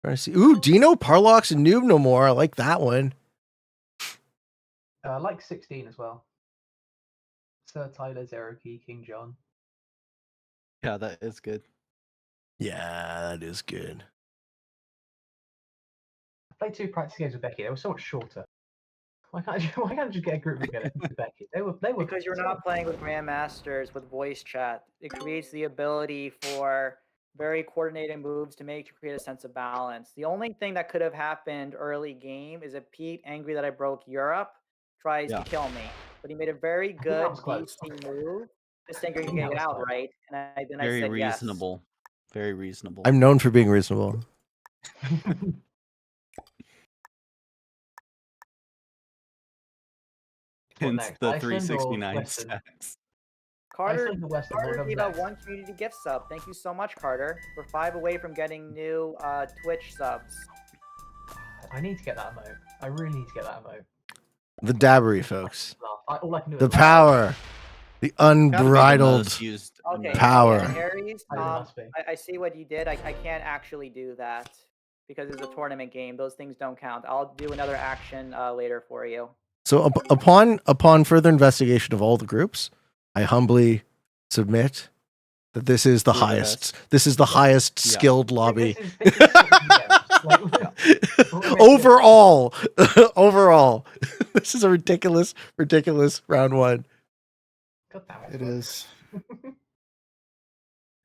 Trying to see. Ooh, Dino, Parlox, and Noob No More. I like that one. I like 16 as well. Sir Tyler, Zero Key, King John. Yeah, that is good. Yeah, that is good. I played 2 practice games with Becky. They were so much shorter. Why can't I just get a group together with Becky? They were Because you're not playing with grandmasters with voice chat. It creates the ability for very coordinated moves to create a sense of balance. The only thing that could have happened early game is if Pete, angry that I broke Europe, tries Yeah. to kill me. But he made a very that good was close. DC move. Just thinking I you think can that get was out close. right, and then Very I said yes. reasonable. Very reasonable. I'm known for being reasonable. What Hence next? the Iceland or 369 Western? stacks. Carter, Iceland or Western? What Carter comes gave out next? 1 community gift sub. Thank you so much, Carter. We're 5 away from getting new Twitch subs. I need to get that emote. I really need to get that emote. The dabbery, folks. All I can do The is laugh. power. The Gotta be the unbridled. most used Okay, Power. and Aries, I must be. I see what you did. I can't actually do that because it's a tournament game. Those things don't count. I'll do another action later for you. So upon further investigation of all the groups, I humbly submit that this is the You're the highest. This is the highest Yeah. skilled lobby. This is like, overall, overall, this is a ridiculous round 1. God damn It is.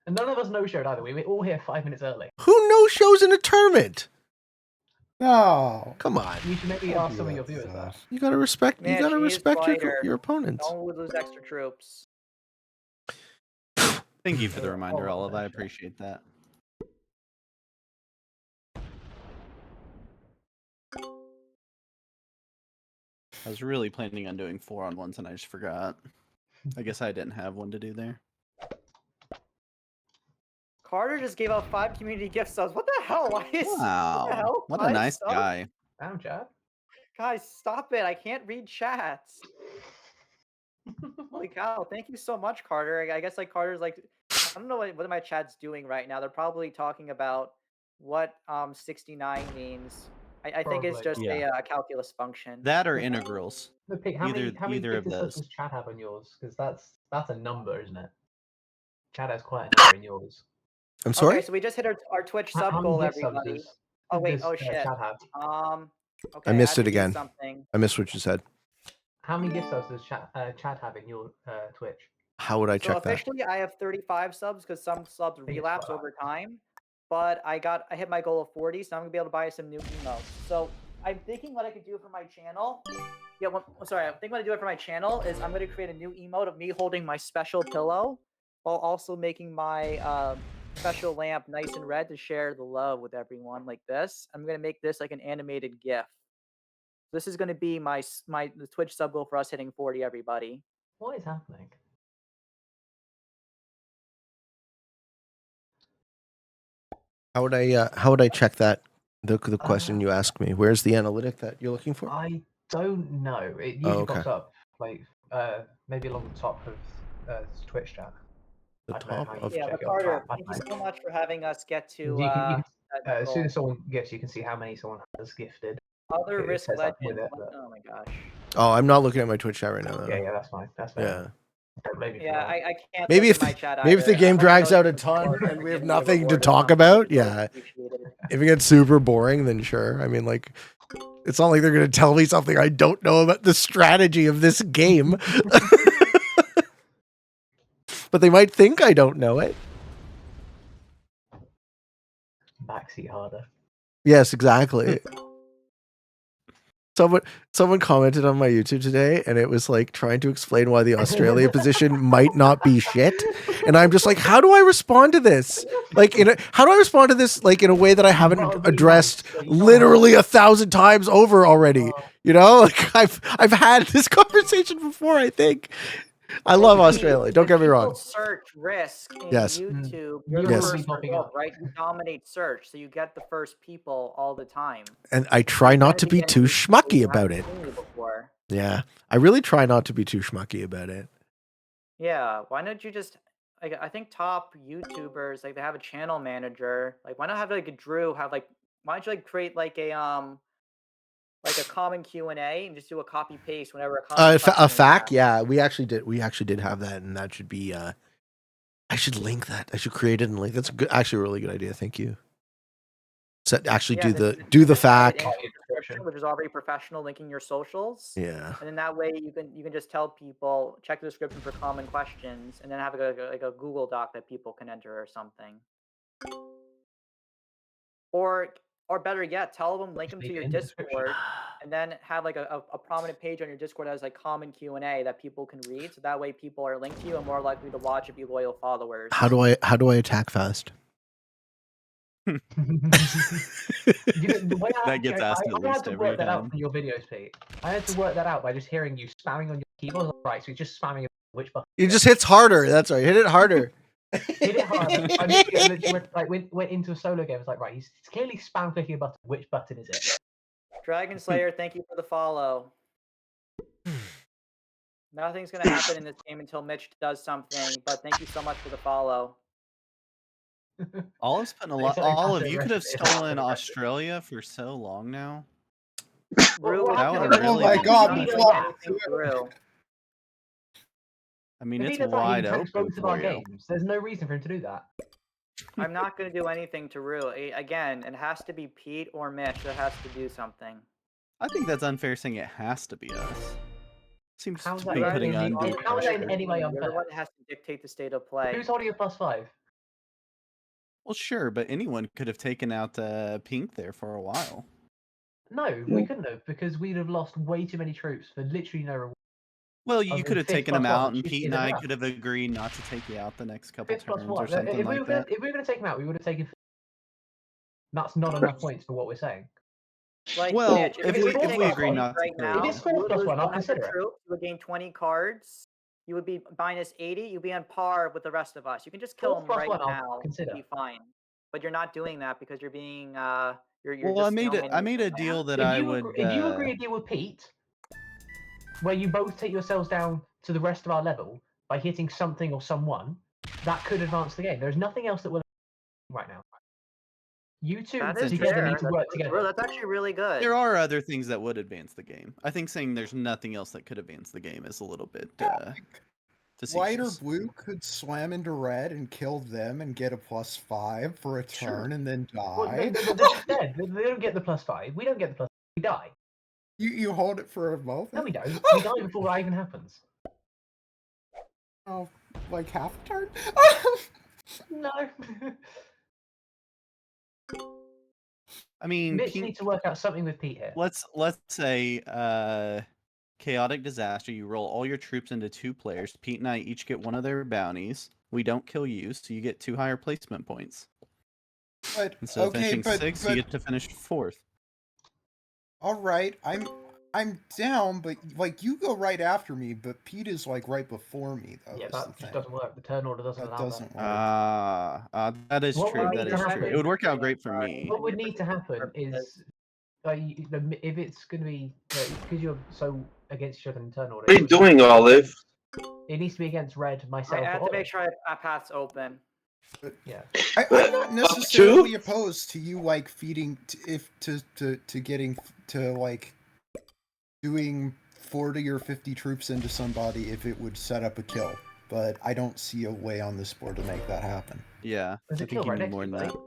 And none of us no showed either. We were all here 5 minutes early. Who no shows in a tournament? No. Come on, You should maybe Don't ask do some of that your to viewers that. us. you gotta respect. Man, you gotta she is respect fighter. your opponents. Don't lose extra troops. Thank you for the reminder, Oh, Olive. I that's right. appreciate that. I was really planning on doing 4-on-1s and I just forgot. I guess I didn't have one to do there. Carter just gave out 5 community gift subs. What the hell? Why is what the Wow. hell? What a 5 nice subs? guy. Damn, Chad. Guys, stop it. I can't read chats. Holy cow. Thank you so much, Carter. I guess like Carter's like I don't know what my chat's doing right now. They're probably talking about what 69 means. I think it's Probably. just Yeah. a calculus function. That or integrals. No, Pete, how many Either of gifted subs those. does Chad have on yours? Because that's a number, isn't it? Chad has quite a number in yours. I'm sorry. Okay, so we just hit our Twitch How sub many goal, gift subs everybody. does, Oh wait, does shit. Chad have? Okay, I missed have it to do again. Something. I missed what you said. How many gift subs does Chad have in your Twitch? How would I So check that? officially, I have 35 subs because some subs think it's relapse quite over time. But I hit my goal of 40, so I'm gonna be able to buy some new emotes. So I'm thinking what I could do for my channel. Yeah, sorry. I'm thinking what I do for my channel is I'm gonna create a new emote of me holding my special pillow, while also making my special lamp nice and red to share the love with everyone like this. I'm gonna make this like an animated GIF. This is gonna be the Twitch sub goal for us hitting 40. Everybody. What is happening? How would I check that? The question you asked me. Where's the analytic that you're looking for? I don't know. It usually okay. pops up like maybe along the top of Twitch chat. The I don't know top how you of Yeah, check but it on Carter, chat. I thank don't you know. so much for having us get to You can that as soon goal. as someone gifts, you can see how many someone has gifted. Other it risk says that with legends. it, but- Oh my gosh. Oh, I'm not looking at my Twitch chat right now. Though. Yeah, that's fine. That's fair. Yeah. Don't blame me for Yeah, that. I can't Maybe look if at my chat maybe if the either. game I drags know out a it's ton important and we to have give me a nothing to reward or talk something, about, it's always yeah. appreciated. If it gets super boring, then sure. I mean, like, it's not like they're gonna tell me something I don't know about the strategy of this game. But they might think I don't know it. Backseat harder. Yes, exactly. Someone commented on my YouTube today, and it was like trying to explain why the Australia position might not be shit. And I'm just like, how do I respond to this? Like, how do I respond to this? Like in a way that I haven't addressed literally 1,000 times over already. You know, like I've had this conversation before. I think. I love Australia. Don't get me wrong. People search risk in Yes. YouTube. You're You're Yes. the already first popping result, up. right? You dominate search, so you get the first people all the time. And I try not to be too schmucky about it. Before. Yeah, I really try not to be too schmucky about it. Yeah, why don't you just like I think top YouTubers like they have a channel manager. Like why not have like a Drew have like why don't you like create like a common Q&A and just do a copy paste whenever a common A question is fact, asked. yeah, we actually did have that, and that should be. I should link that. I should create it and link. That's actually a really good idea. Thank you. So actually Yeah, do then the just have it fact. in the description, which is already professional, linking your socials. Yeah. And then that way you can just tell people check the description for common questions, and then have like a Google Doc that people can enter or something. Or better yet, tell them link them to leave it your in the description. Discord, and then have like a prominent page on your Discord that has like common Q&A that people can read. So that way people are linked to you and more likely to watch and be loyal followers. How do I attack fast? The way That gets asked at I had least to every work that out time. from your videos, Pete. I had to work that out by just hearing you spamming on your keyboard. Right, so you're just spamming which button. It just hits harder. That's right. Hit it harder. Hit it hard. I literally went into a solo game. I was like, right, he's clearly spam clicking a button. Which button is it? Dragon Slayer, thank you for the follow. Nothing's gonna happen in this game until Mitch does something, but thank you so much for the follow. Olive's putting a lot. Olive, you could have stolen Australia for so long now. Rue, That would if really my be God, fun. you the do fuck? anything through. I mean, If it's he does that, he wide attacks open both of our for you. games. There's no reason for him to do that. I'm not going to do anything to Rue. Again, it has to be Pete or Mitch that has to do something. I think that's unfair saying it has to be us. Seems How's to that be in putting any- undue how is that in pressure. any way You're the unfair? one that has to dictate the state of play. Who's holding a +5? Well, sure, but anyone could have taken out Pink there for a while. No, we couldn't have because we'd have lost way too many troops for literally no reward. Well, I mean, you could have fifth taken him plus one, out, and which Pete is and I enough. could have agreed not to take you out the next couple 5th plus turns 1. or something If we like that. were going to take him out, we would have taken. That's not enough points for what we're saying. Like, Well, Mitch, if you we- were if taking we a agree point not to right kill now, them. If it's 4 you would plus lose 1, I'll one extra consider it. troop, you would gain 20 cards. You would be minus 80. You'd be on par with the rest of us. You can just kill 4 him plus right 1, I'll now. consider. You'll be fine. But you're not doing that because you're being you're Well, I just made a stalemating deal that If I you would. agree, if you agree a deal with Pete, where you both take yourselves down to the rest of our level by hitting something or someone, that could advance the game. There's nothing else that will right now. You two That is together fair. need to work That's, together. that's actually really good. There are other things that would advance the game. I think saying there's nothing else that could advance the game is a little bit White or facetious. blue could slam into red and kill them and get a +5 for a turn and then Well, die. they're just dead. They don't get the +5. We don't get the +5. We die. You hold it for a moment? No, we don't. We die before that even happens. Oh, like half a turn? No. I mean, Mitch Pink, needs to work out something with Pete here. let's say chaotic disaster. You roll all your troops into 2 players. Pete and I each get one of their bounties. We don't kill you, so you get 2 higher placement points. But Instead of okay, finishing but 6, you get to finish 4th. all right, I'm down, but like you go right after me, but Pete is like right before me though. Yeah, is the that just thing. doesn't work. The turn order doesn't That allow doesn't work. That is What true. would That need to is true. happen- It would work out great for me. What would need to happen is, if it's going to be because you're so against each other in turn order. What are you doing, Olive? It needs to be against red, myself. I have or to make Olive. sure our path's open. Yeah. I'm not necessarily opposed to you like feeding to getting to like doing 40 or 50 troops into somebody if it would set up a kill, but I don't see a way on this board to make that happen. Yeah, There's a I kill think you right need next more to than you, that. buddy.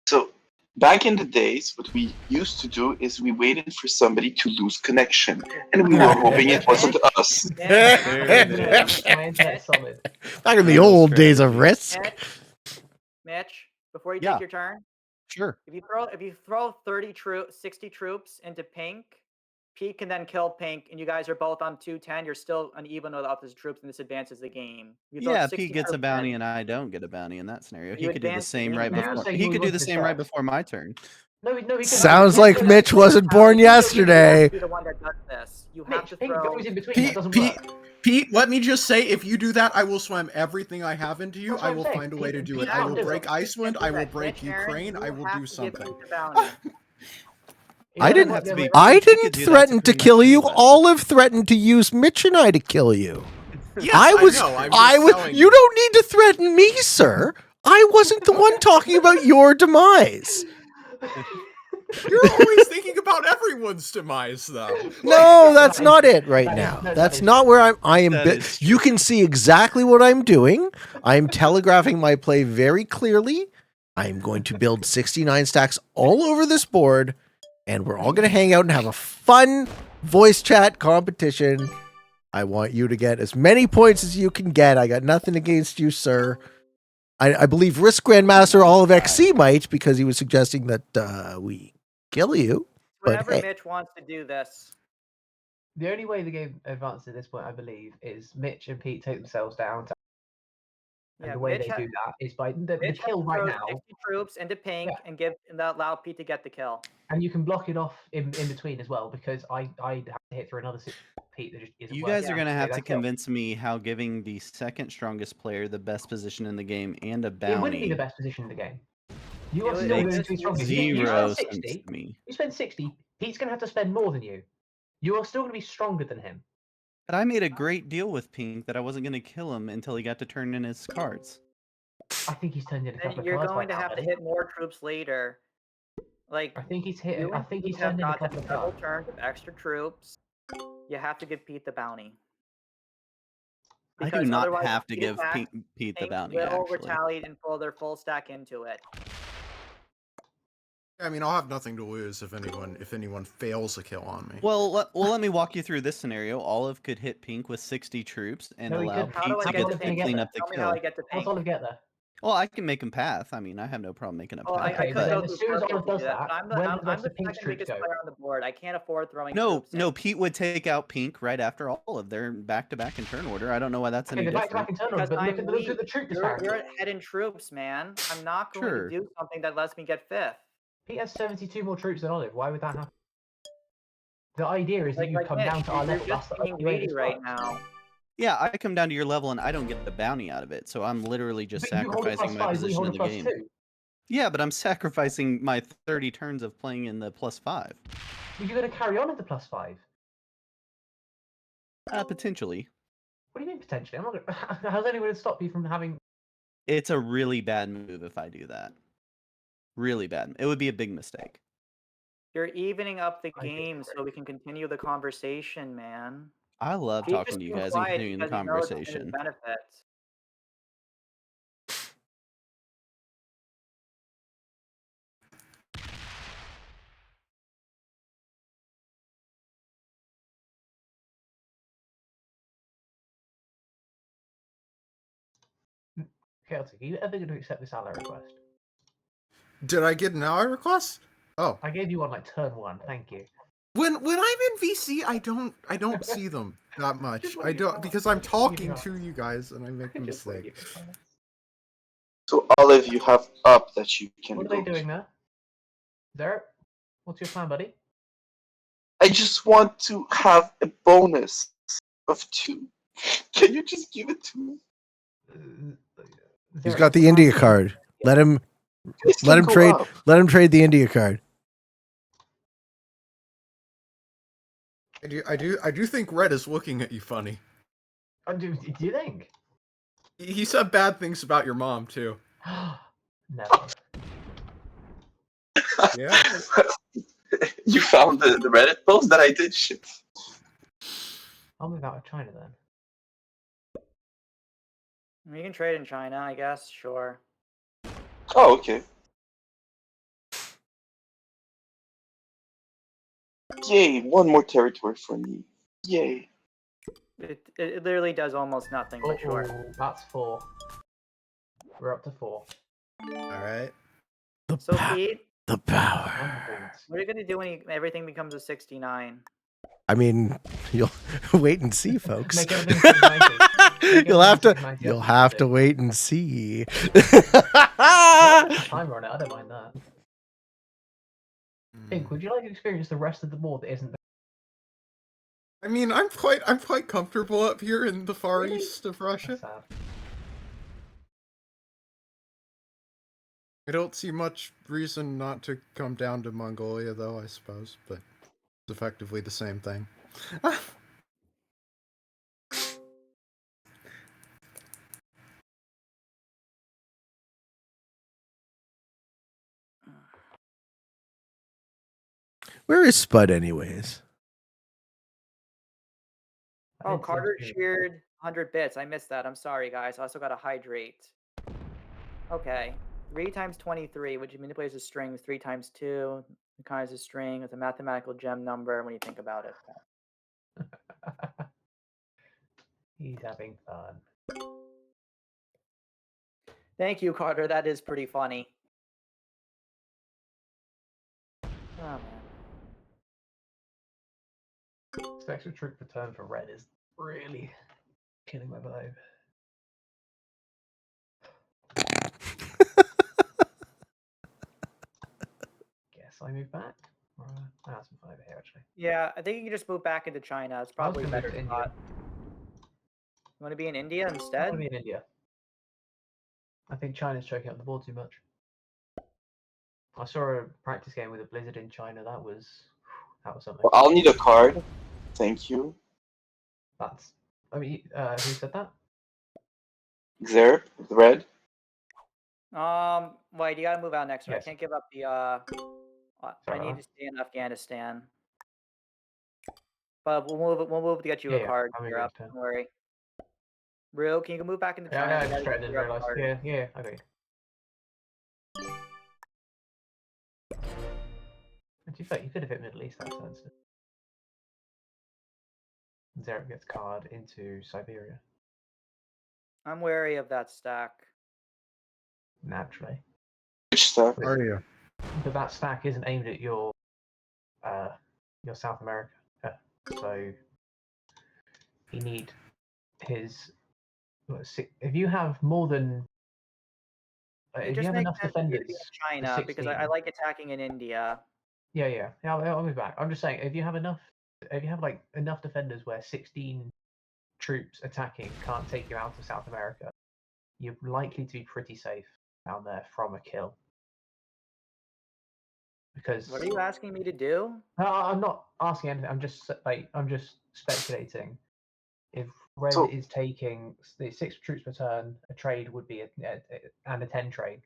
So back in the days, what we used to do is we waited for somebody to lose connection, and we were hoping it wasn't us. There it is. My internet's solid. Back in the That was old days of strategy. Risk. Mitch, before you Yeah. take your turn, Sure. if you throw 60 troops into Pink, Pete can then kill Pink, and you guys are both on 210. You're still uneven with opposite troops, and this advances the game. You throw Yeah, 60 Pete gets a troops bounty in, and I don't get a bounty in that scenario. He You could do the advance the same game, right man. before. Say He you could do would the same right distract. before my turn. No, he couldn't. Sounds He like can't do Mitch that. wasn't born You have yesterday. to be the one that does this. You have Mitch, to Pink throw. goes in between. Pete, That doesn't Pete, work. Pete, let me just say, if you do that, I will swim everything I have into you. That's what I I'm will saying. find a way to do Pete it. I can't will do break it. Iceland. I will break Mitch, Aaron, Ukraine. I you will have do to give something. Pete the bounty. It I doesn't didn't- work the to other be- way I around. You could didn't do that to threaten to pretty much kill you. anybody. Olive threatened to use Mitch and I to kill you. Yes, I was. know. I'm I just was. telling You don't need to threaten me, sir. I wasn't the one talking about your demise. You're always thinking about everyone's demise, though. No, that's That is not true. it right That is- now. no, that That's is not true. where I am. That is You true. can see exactly what I'm doing. I'm telegraphing my play very clearly. I'm going to build 69 stacks all over this board, and we're all going to hang out and have a fun voice chat competition. I want you to get as many points as you can get. I got nothing against you, sir. I believe Risk Grandmaster Olive XC might, because he was suggesting that we kill you. But Whenever hey. Mitch wants to do this, The only way the game advances at this point, I believe, is Mitch and Pete take themselves down. And yeah, the way Mitch they do that is by the Mitch has kill to right throw now, 60 troops into Pink Yeah. and allow Pete to get the kill. and you can block it off in between as well, because I have to hit through another Pete that just isn't You working. guys are going to have Yeah, to that's kill. convince me how giving the second strongest player the best position in the game and a It wouldn't be bounty the best position in the game. You It are would- still it going would- to be strongest. You zero spend sense 60. to me. You spend 60. Pete's going to have to spend more than you. You are still going to be stronger than him. But I made a great deal with Pink that I wasn't going to kill him until he got to turn in his cards. I think he's turned in a couple Then of you're cards going by to now, have to buddy. hit more troops later. Like I think he's hit. you I and think Pete he's have turned in a gotten couple of several cards. turns of extra troops. You have to give Pete the bounty. I do Because not otherwise have to Pete give attack- Pete the Pink bounty, will actually. retaliate and pull their full stack into it. I mean, I'll have nothing to lose if anyone fails a kill on me. Well, let me walk you through this scenario. Olive could hit Pink with 60 troops and No, he allow couldn't. How do Pete I to get get to to Pink? clean up the Tell me how I kill. get to How's Pink. Olive get there? Well, I can make him path. I mean, I have no problem making a Well, path. I Okay, could but go then through as soon as perfect Olive to do does that, that, but I'm the, where I'm, do the I'm rest the of Pink's second troops biggest go? player on the board. I can't afford throwing No, troops in. no, Pete would take out Pink right after Olive. They're back to back in turn order. I don't know why that's Okay, any they're back to back different. in turn order, Because but look I'm at the weak. troop You're disparity. ahead in troops, man. I'm not going Sure. to do something that lets me get fifth. He has 72 more troops than Olive. Why would that happen? The idea is that you Like come Mitch, down to our you're level. just That's the being only way greedy this right works. now. Yeah, I come down to your level and I don't get the bounty out of it, so I'm literally just But you hold a sacrificing my +5, we position hold in a the game. +2. Yeah, but I'm sacrificing my 30 turns of playing in the +5. But you're going to carry on at the +5. Potentially. What do you mean potentially? I'm not. How's anyone going to stop you from having? It's a really bad move if I do that. Really bad. It would be a big mistake. You're evening up the I get game so we can continue the conversation, man. I love He's talking just to you being guys and quiet continuing the because he knows it's in his conversation. benefit. Chaotic, are you ever going to accept this ally request? Did I get an ally request? Oh, I gave you one like turn 1. Thank you. when I'm in VC, I don't see them that much. Just I waiting don't for- because I'm just talking waiting to you guys and I make a Just waiting mistake. for comments. So Olive, you have up that you can What are go they doing to. there? Zero? What's your plan, buddy? I just want to have a bonus of 2. Can you just give it to me? He's Zero, got what's the your India plan? card. Let him This let can him go trade up. let him trade the India card. I do think Red is looking at you funny. Do you think? He said bad things about your mom too. Never. Yeah. You found the Reddit post that I did? Shit. I'll move out of China then. We can trade in China, I guess. Sure. Oh, okay. Yay, one more territory for me. Yay. It literally does almost nothing, but sure. That's 4. We're up to 4. All right. So Pete, The power. what are you gonna do when everything becomes a 69? I mean, you'll wait and see, folks. Make everything 690. Make You'll have to. everything 690, You'll that's have what to you do. wait and see. Well, there's a timer on it. I don't mind that. Pink, would you like to experience the rest of the war that isn't? I mean, I'm quite comfortable up here in the far Really? east of Russia. That's sad. I don't see much reason not to come down to Mongolia, though. I suppose, but it's effectively the same thing. Where is Spud, anyways? I Oh, didn't see Carter him. cheered 100 bits. I missed that. I'm sorry, guys. I also got to hydrate. Okay. 3 times 23, which manipulates a string. 3 times 2 kinds of string. It's a mathematical gem number when you think about it. He's having fun. Thank you, Carter. That is pretty funny. Oh, man. This extra troop return for red is really killing my vibe. Guess I move back. Or, that's over here actually. Yeah, I think you can just move back into China. It's probably a gonna move better to India. spot. You want to be in India I want instead? to be in India. I think China's choking up the board too much. I saw a practice game with a Blizzard in China. That was something. Well, I'll need a card. Thank you. That's. I mean, who said that? Xerp, Red. Wait, you gotta move out next. Yes. I can't give up the. I need to stay in Afghanistan. But we'll move to get you a card. You're up. Don't worry. Real, can you move back into China? Yeah, I just didn't realize. Yeah, okay. And to be fair, you could have hit Middle East that sense. Zarek gets card into Siberia. I'm wary of that stack. Naturally. Which stack are you? But that stack isn't aimed at your South America. So you need his. If you have more than It If you just have makes enough sense for me to defenders be for in China because I 16, like attacking in India. yeah, I'll be back. I'm just saying, if you have like enough defenders where 16 troops attacking can't take you out of South America, you're likely to be pretty safe down there from a kill. Because What are you asking me to do? no, I'm not asking anything. I'm just speculating. If Red So- is taking the 6 troops per turn, a trade would be and a 10 trade.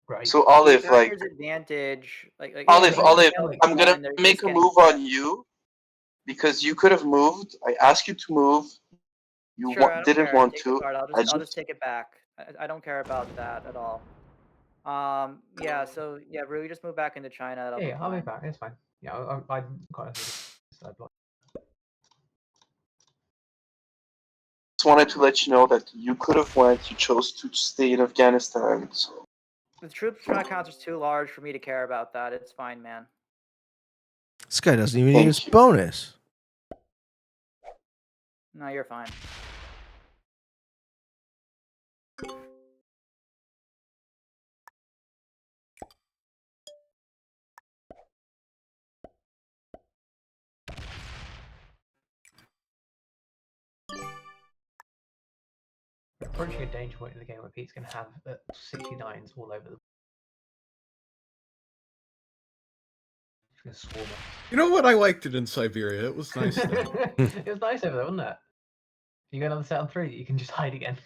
Right. So Olive, The like attacker's advantage, like Olive, yeah, Olive, kill I'm gonna one, they're make just a getting move killed. on you because you could have moved. I asked you to move. You Sure, I don't didn't care. want Take to. the card. I I'll just take it back. I don't care about that at all. Yeah. So yeah, really, just move back into China. That'll be I'll be fine. back. It's fine. Yeah, I got a block. just wanted to let you know that you could have went. You chose to stay in Afghanistan. So The troops trying to count is too large for me to care about that. It's fine, man. This guy doesn't even need Thank his you. bonus. No, you're fine. We're approaching a danger point in the game where Pete's going to have 69s all over the. He's going to swarm us. You know what? I liked it in Siberia. It was nice there. It was nice over there, wasn't it? You got another set on 3, you can just hide again.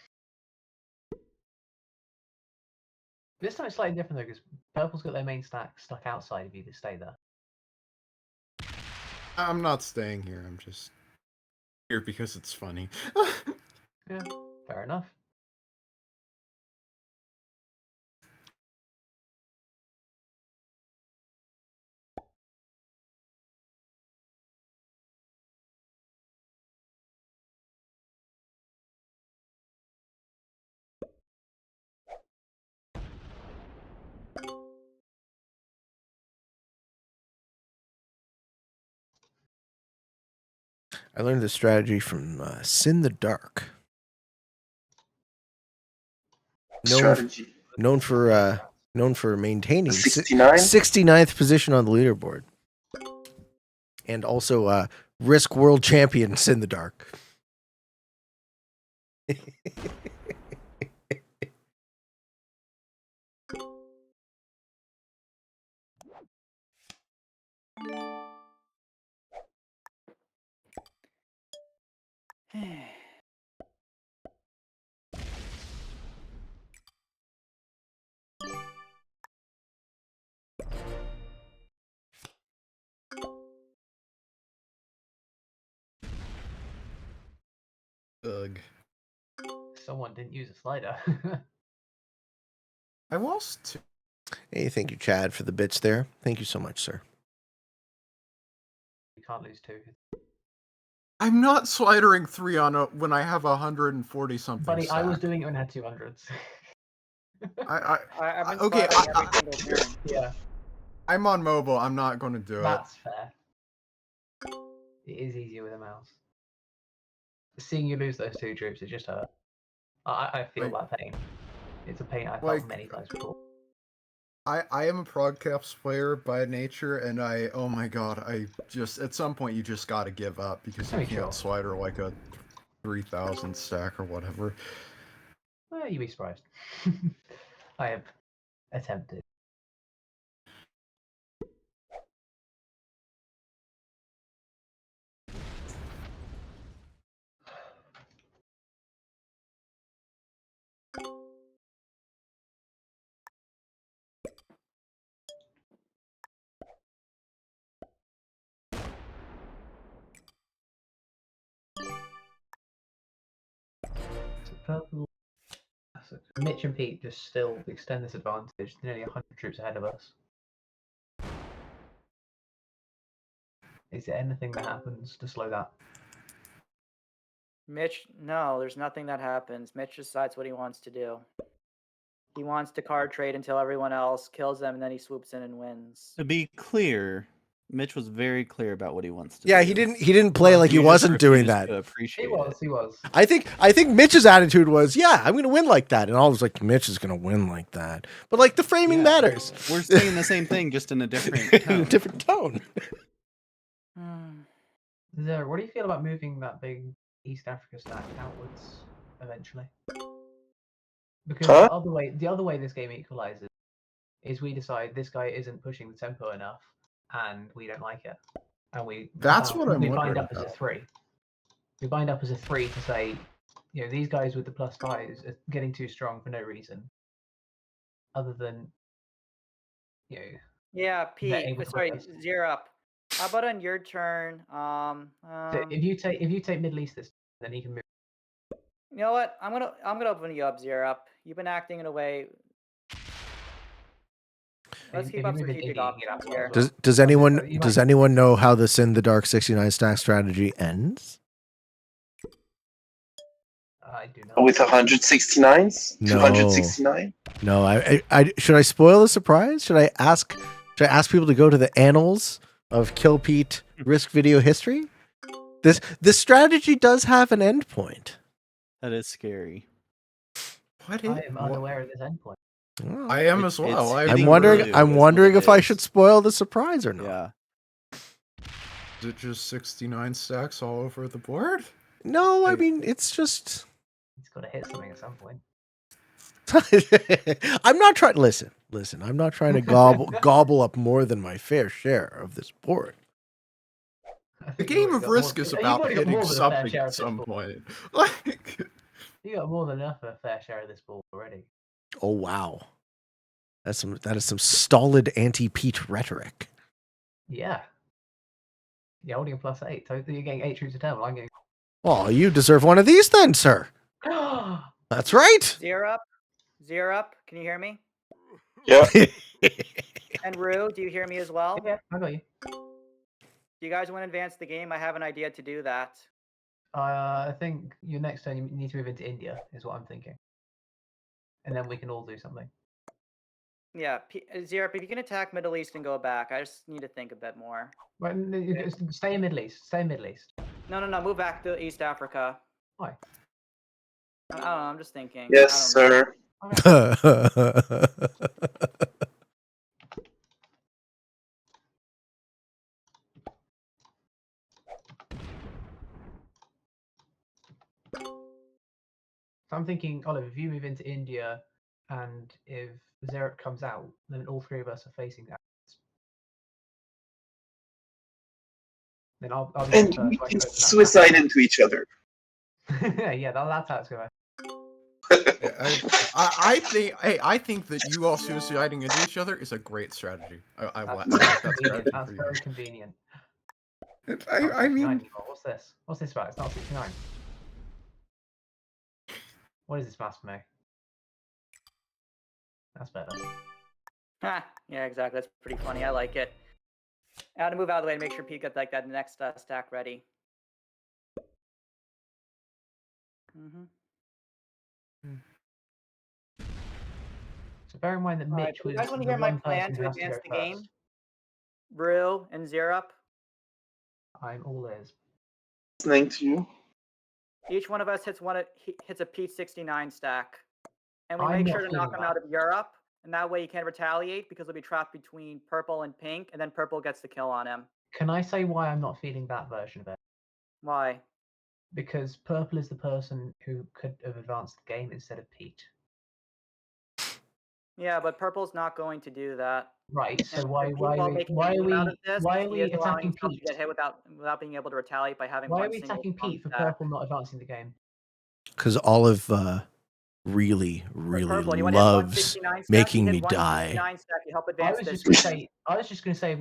This time it's slightly different though, because Purple's got their main stack stuck outside if you just stay there. I'm not staying here. I'm just here because it's funny. Yeah, fair enough. I learned this strategy from Sin the Dark. strategy. Known for maintaining 69? 69th position on the leaderboard. And also Risk World Champion Sin the Dark. Ugh. Someone didn't use a slider. I lost 2. Hey, thank you, Chad, for the bits there. Thank you so much, sir. You can't lose 2. I'm not slidering 3 on when I have 140 something. Buddy, I was stack. doing it when I had 200s. I've been okay, sliding every single turn. Yeah, I'm on mobile. I'm not going to do it. that's fair. It is easier with a mouse. Seeing you lose those 2 troops, it just hurt. I feel Like- that pain. It's a pain I've like- felt many times before. I am a Prodcaps player by nature, and oh my god, I just at some point you just got to give up because you Oh, can't sure. slider like a 3,000 stack or whatever. Well, you'd be surprised. I have attempted. So purple. Mitch and Pete just still extend this advantage. Nearly 100 troops ahead of us. Is there anything that happens to slow that? Mitch, no, there's nothing that happens. Mitch decides what he wants to do. He wants to card trade until everyone else kills them, and then he swoops in and wins. To be clear, Mitch was very clear about what he wants to do. Yeah, he didn't play like he You just wasn't doing refused that. to appreciate He was. I think Mitch's attitude was, yeah, I'm gonna win like that, and I was like, Mitch is gonna win like that. But like the framing Yeah. matters. We're saying the same thing, just in a different In tone. a different tone. Zer, what do you feel about moving that big East Africa stack outwards eventually? Because Huh? the other way this game equalizes is we decide this guy isn't pushing the tempo enough, and we don't like it, and That's what I'm we wondering bind up as a about. 3. We bind up as a 3 to say, you know, these guys with the +5s are getting too strong for no reason, other than, you know. Yeah, They're Pete. able to Sorry, win us. Zero up. How about on your turn? So if you take Middle East this, then he can move. You know what? I'm gonna open you up, Zero up. You've been acting in a way. Let's If keep you up move in strategic India, you can get options out as here. well. Does I mean, anyone you does might- anyone know how this in the Dark 69 stack strategy ends? I do not. With 169s? No. 269? No, I should I spoil the surprise? Should I ask people to go to the annals of Kill Pete Risk video history? This strategy does have an endpoint. That is scary. What I am unaware of this endpoint. I am as well. it's I'm hitting wondering. Rue I'm is wondering what if it I is. should spoil the surprise or not. Yeah. Is it just 69 stacks all over the board? No, I mean it's just. It's got to hit something at some point. I'm not trying. Listen. I'm not trying to gobble up more than my fair share of this board. The game of Risk is about hitting something at some point. Like, You got more than enough of a fair share of this ball already. Oh wow, that is some stolid anti-Pete rhetoric. Yeah. You're holding a +8. So you're getting 8 troops a turn. Well, I'm getting. Oh, you deserve one of these then, sir. That's right. Zero up. Can you hear me? Yeah. And Rue, do you hear me as well? Yeah, I got you. Do you guys want to advance the game? I have an idea to do that. I think your next turn you need to move into India, is what I'm thinking. And then we can all do something. Yeah, Zero, if you can attack Middle East and go back, I just need to think a bit more. Right, stay in Middle East. Stay in Middle East. No, move back to East Africa. Why? I don't know, I'm just thinking. Yes, I don't know. sir. So I'm thinking, Oliver, if you move into India and if Zerek comes out, then all 3 of us are facing that. Then I'll be And first, we so I can open up suicide into each other. yeah, that's how it's going. I think that you all suiciding into each other is a great strategy. I like that strategy That's for very you. convenient. I mean, What's this? What's this about? It's not 69. What is this mass for me? That's better. Ha, yeah, exactly. That's pretty funny. I like it. I had to move out of the way to make sure Pete got like that next stack ready. So bear in mind that Mitch You was guys want the to hear my one plan person to who has to advance go the game? first. Brew and Zerup. I'm all ears. Listening to you. Each one of us hits a Pete 69 stack, and we I'm make not sure to knock feeling him out of Europe. And that way he can't retaliate because he'll be trapped between purple and pink, and then purple gets the kill on him. Can I say why I'm not feeling that version of it? Why? Because purple is the person who could have advanced the game instead of Pete. Yeah, but purple's not going to do that. Right. So And why Pete, are while we making a meme out of this, why are he we is allowing attacking himself to Pete? get hit without being able to retaliate by having Why are one we single attacking strong Pete for stack. purple not advancing the game? Because Olive really Purple, you want to hit loves 169 stack? making You me hit die. 169 stack, you help I advance was this. just gonna say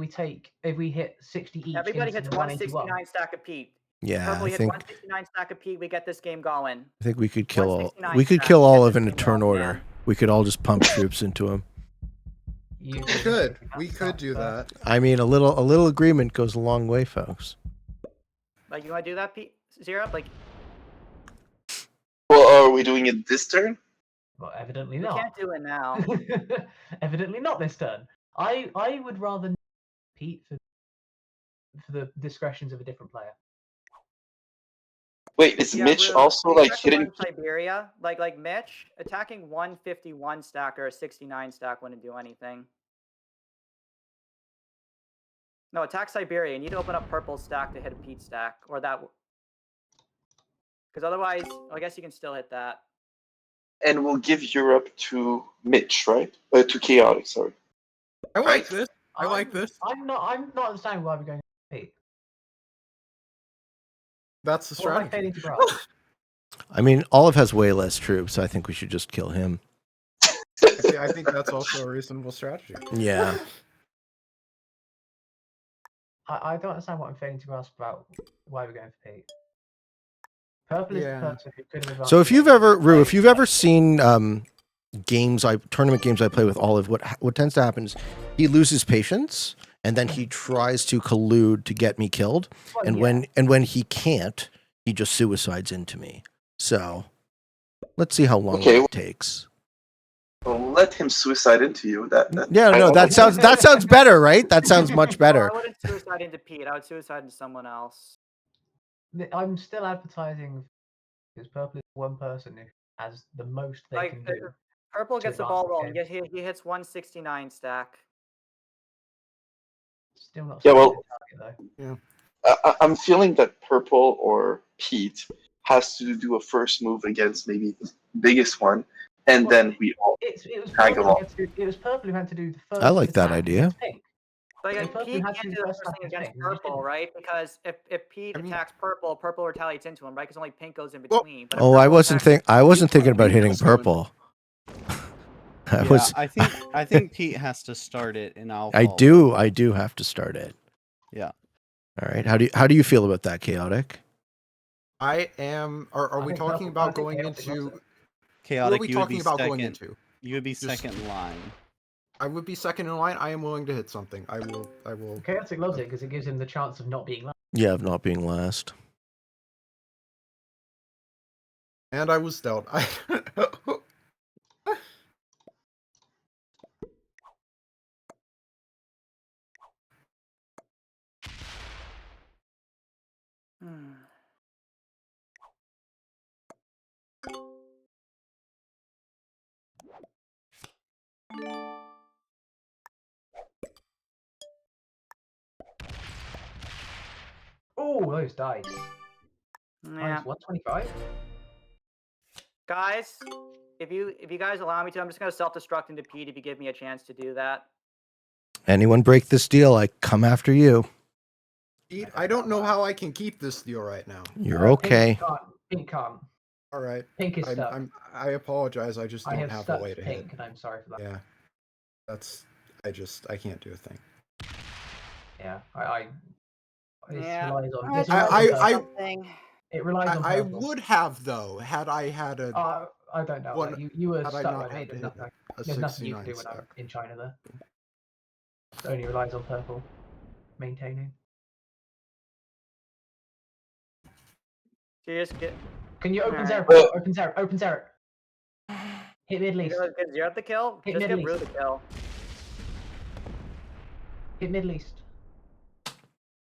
if we hit 60 each. Everybody hits instead of 169 stack of Pete. Yeah, Purple, I you hit think 169 stack of Pete. We get this game going. I think we could kill 169 Olive stack, in a get this turn game going, order. man. We could all just pump troops into him. we could do that. I mean, a little agreement goes a long way, folks. Like, you want to do that, Pete? Zero? Like, Well, are we doing it this turn? Well, evidently we not. can't do it now. Evidently not this turn. I would rather Pete for for the discretions of a different player. Wait, is Yeah, Mitch Rue, also you like check the one hidden? in Siberia, like Mitch, attacking 151 stack or a 69 stack wouldn't do anything. No, attack Siberia. You need to open up purple stack to hit a Pete stack, or that. Because otherwise, I guess you can still hit that. And we'll give Europe to Mitch, right? To Chaotic, sorry. I like Right. this. I like this. I'm not understanding why we're going to Pete. That's the What am I strategy. failing to grasp? I mean, Olive has way less troops. I think we should just kill him. I think that's also a reasonable strategy. Yeah. I don't understand what I'm failing to grasp about why we're going for Pete. Purple is the Yeah. person who could have advanced. So if the you've game. ever, Rue, if you've ever seen tournament games I play with Olive, what tends to happen is he loses patience and then he tries to collude to get me killed, Well, and yeah. when he can't, he just suicides into me. So let's see how long Okay. it takes. Well, let him suicide into you. Yeah, no, that sounds better, right? That sounds much better. No, I wouldn't suicide into Pete. I would suicide into someone else. I'm still advertising because Purple is one person who has the most they Like can do. Purple to gets the advance ball the rolling. game. He hits 169 stack. Still not. Yeah, well- target, though. Yeah. I'm feeling that Purple or Pete has to do a first move against maybe the biggest one, and Well, then we all it was tag Purple. along. It was Purple who had to do the first. I like that attack idea. against Pink. Like So Purple Pete had can't to do do the first first thing attack against against Pink, and he just Purple, didn't. right? Because if Pete I mean- attacks Purple retaliates into him, right? Because only Pink goes in Well- between. But if Oh, I Purple wasn't attacks- thinking about hitting That's going. purple. Yeah, I think Pete has to start it, and I'll. I follow. do have to start it. Yeah. All right. How do you feel about that, Chaotic? I am. Are I we think talking Purple- about I think going Chaotic loves into? it. What are Chaotic, we you would talking be about second. going into? You would be Just- second in line. I would be second in line. I am willing to hit something. I will. Chaotic loves it because it gives him the chance of not being last. Yeah, of not being last. And I was dealt. Hmm. Oh, those dice. Yeah. Minus 125. Guys, if you guys allow me to, I'm just gonna self-destruct into Pete if you give me a chance to do that. Anyone break this deal, I come after you. Pete, I don't know how I can keep this deal right now. You're okay. Pink can't. All right. Pink is stuck. I apologize. I just I don't have have a stuck way to hit. Pink, and I'm sorry for that. Yeah. I can't do a thing. Yeah, this Yeah. relies on. Alright, This relies on I- purple. It relies on I purple. would have though had I had a I don't know. one- You were had I stuck not with me. had to There's hit nothing. a There's nothing you can 69 do when I'm stack. in China there. It only relies on purple maintaining. So you just get. Can you open Alright. Zero? Well- Open Zero. Open Zero. Hit Middle You East. gonna get Zero the kill? Hit Just get Middle Rue the kill. Hit Middle East.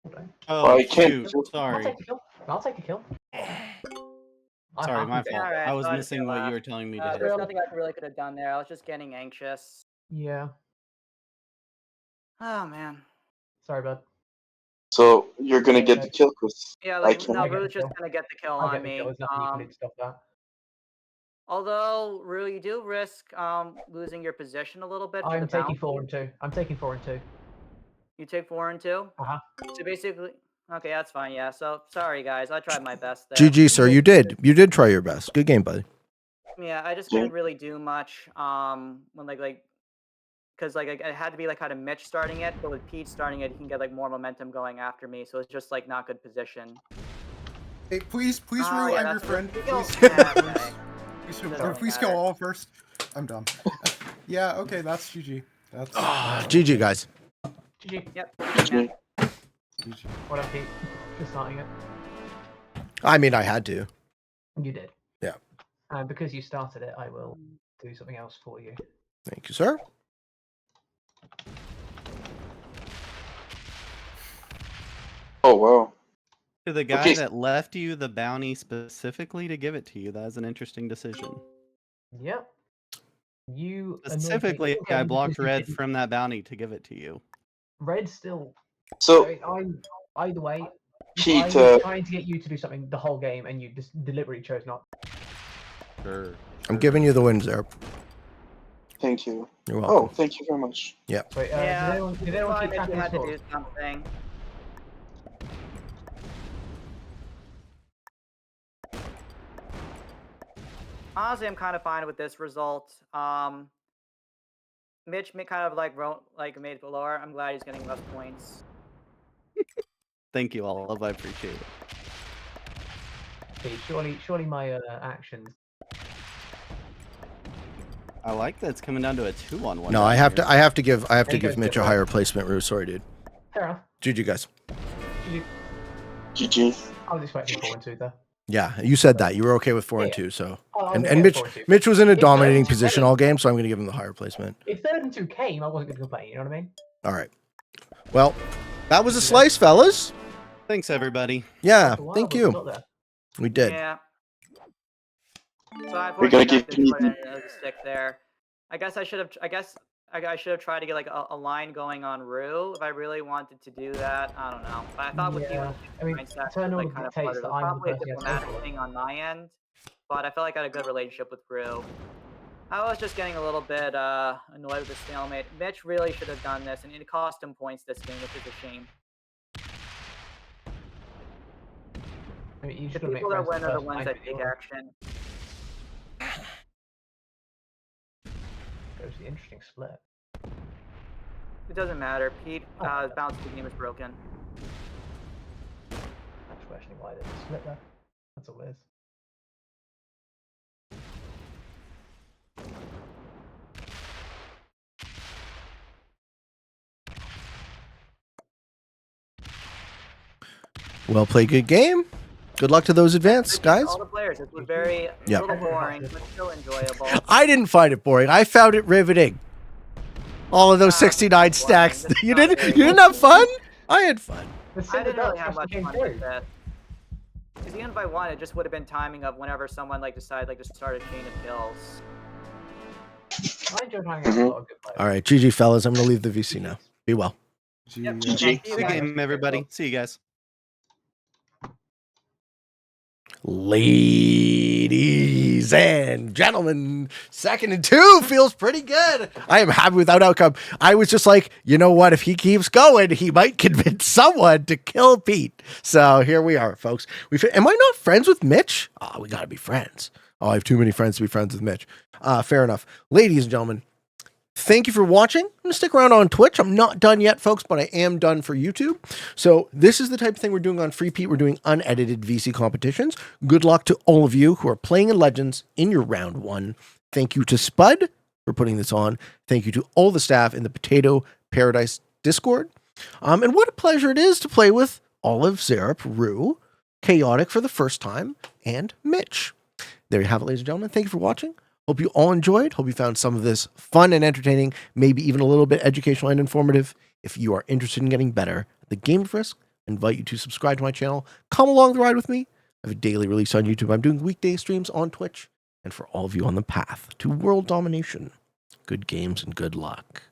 Hold on. Oh, I can't. shoot. I'll Sorry. take the kill. I'll take the kill. Sorry, my I'm- fault. Alright, I was so I just missing get what you last. were telling me to That's hit. There's real. nothing I really could have done there. I was just getting anxious. Yeah. Oh man. Sorry, bud. So you're gonna get the kill, because Yeah, I like can. no, I get Rue's the just kill. gonna get the kill I'll on get the me. kill. There's nothing you can do to stop that. Although Rue, you do risk losing your position a little bit. For I'm the taking bounty. 4 and 2. I'm taking 4 and 2. You take 4 and 2. Uh-huh. So basically, okay, that's fine. Yeah. So sorry guys, I tried my best there. GG, sir. You did try your best. Good game, buddy. Yeah, I just couldn't really do much. When like, because like I had to be like kind of Mitch starting it, but with Pete starting it, he can get like more momentum going after me. So it's just like not good position. Hey, please, Oh, Rue, yeah, I'm your that's friend. what- Please, Yeah, okay. please kill all first. I'm done. Yeah, okay, that's GG. That's GG, guys. GG. Yep. GG. GG. What up, Pete? For starting it. I mean, I had to. You did. Yeah. And because you started it, I will do something else for you. Thank you, sir. Oh wow. To the guy Okay. that left you the bounty specifically to give it to you, that is an interesting decision. Yep. You annoyed me. Specifically, Okay, I because blocked you Red didn't. from that bounty to give it to you. Red still. So Either way, if Pete, I was trying to get you to do something the whole game and you just deliberately chose not. Sure. I'm giving you the wins there. thank you. You're Oh, welcome. thank you very much. Wait, Yeah, did anyone thought keep Mitch track of had his to scores? do something. Honestly, I'm kind of fine with this result. Mitch kind of like made it lower. I'm glad he's getting less points. Thank you, Olive. I appreciate it. Okay, surely my actions. I like that it's coming down to a 2-on-1. No, down I have here. to. I have to give. I have to There you give go, Mitch a Skipper. higher placement. Rue. Sorry, dude. Fair enough. GG, guys. GG. I was expecting 4 and 2 there. Yeah, you said that you were okay with 4 and Yeah. 2. So Oh, I and was and okay with Mitch 4 and 2. Mitch was in a If dominating 3rd and 2 position came- all game, so I'm going to give him the higher placement. If 3rd and 2 came, I wasn't going to complain. You know what I mean? All right. Well, that was a slice, fellas. Thanks, everybody. Yeah, After a while, thank but we you. got there. We did. Yeah. So I We're gonna unfortunately give got me this one as a stick there. I guess I should have. I should have tried to get like a line going on Rue if I really wanted to do that. I don't know. But I thought with Yeah, you I mean, mindset, Eternal like kind of dictates part of that it. I'm the Probably a person who has to diplomatic go for it. thing on my end. But I felt like I had a good relationship with Rue. I was just getting a little bit annoyed with the stalemate. Mitch really should have done this, and it cost him points this game, which is a shame. I mean, you The should make people that friends win are the first ones line that for take sure. action. Goes the interesting split. It doesn't matter. Pete, Oh. bounce to the game is broken. I'm just questioning why there's a split there. That's all it is. Well played, good game. Good luck to those advanced, guys. All the players. It was very a Yep. little boring, but still enjoyable. I didn't find it boring. I found it riveting. All of those 69 it's stacks. boring. This is You not didn't. very You didn't have fun. I had fun. The I Cinder didn't really Darts have much actually came fun through. with this. Because even if I won, it just would have been timing of whenever someone like decided like to start a chain of kills. I enjoyed hanging out with a lot of good players. All right, GG, fellas. I'm going to leave the VC now. Be well. Yep. GG. Thank you, Good guys. game, everybody. See you guys. Ladies and gentlemen, 2nd and 2 feels pretty good. I am happy with that outcome. I was just like, you know what? If he keeps going, he might convince someone to kill Pete. So here we are, folks. Am I not friends with Mitch? Oh, we got to be friends. Oh, I have too many friends to be friends with Mitch. Fair enough. Ladies and gentlemen, thank you for watching. I'm going to stick around on Twitch. I'm not done yet, folks, but I am done for YouTube. So this is the type of thing we're doing on Free Pete. We're doing unedited VC competitions. Good luck to all of you who are playing in Legends in your round 1. Thank you to Spud for putting this on. Thank you to all the staff in the Potato Paradise Discord. And what a pleasure it is to play with Olive, Zerup, Rue, Chaotic for the first time, and Mitch. There you have it, ladies and gentlemen. Thank you for watching. Hope you all enjoyed. Hope you found some of this fun and entertaining, maybe even a little bit educational and informative. If you are interested in getting better at the game of Risk, I invite you to subscribe to my channel. Come along the ride with me. I have a daily release on YouTube. I'm doing weekday streams on Twitch. And for all of you on the path to world domination, good games and good luck.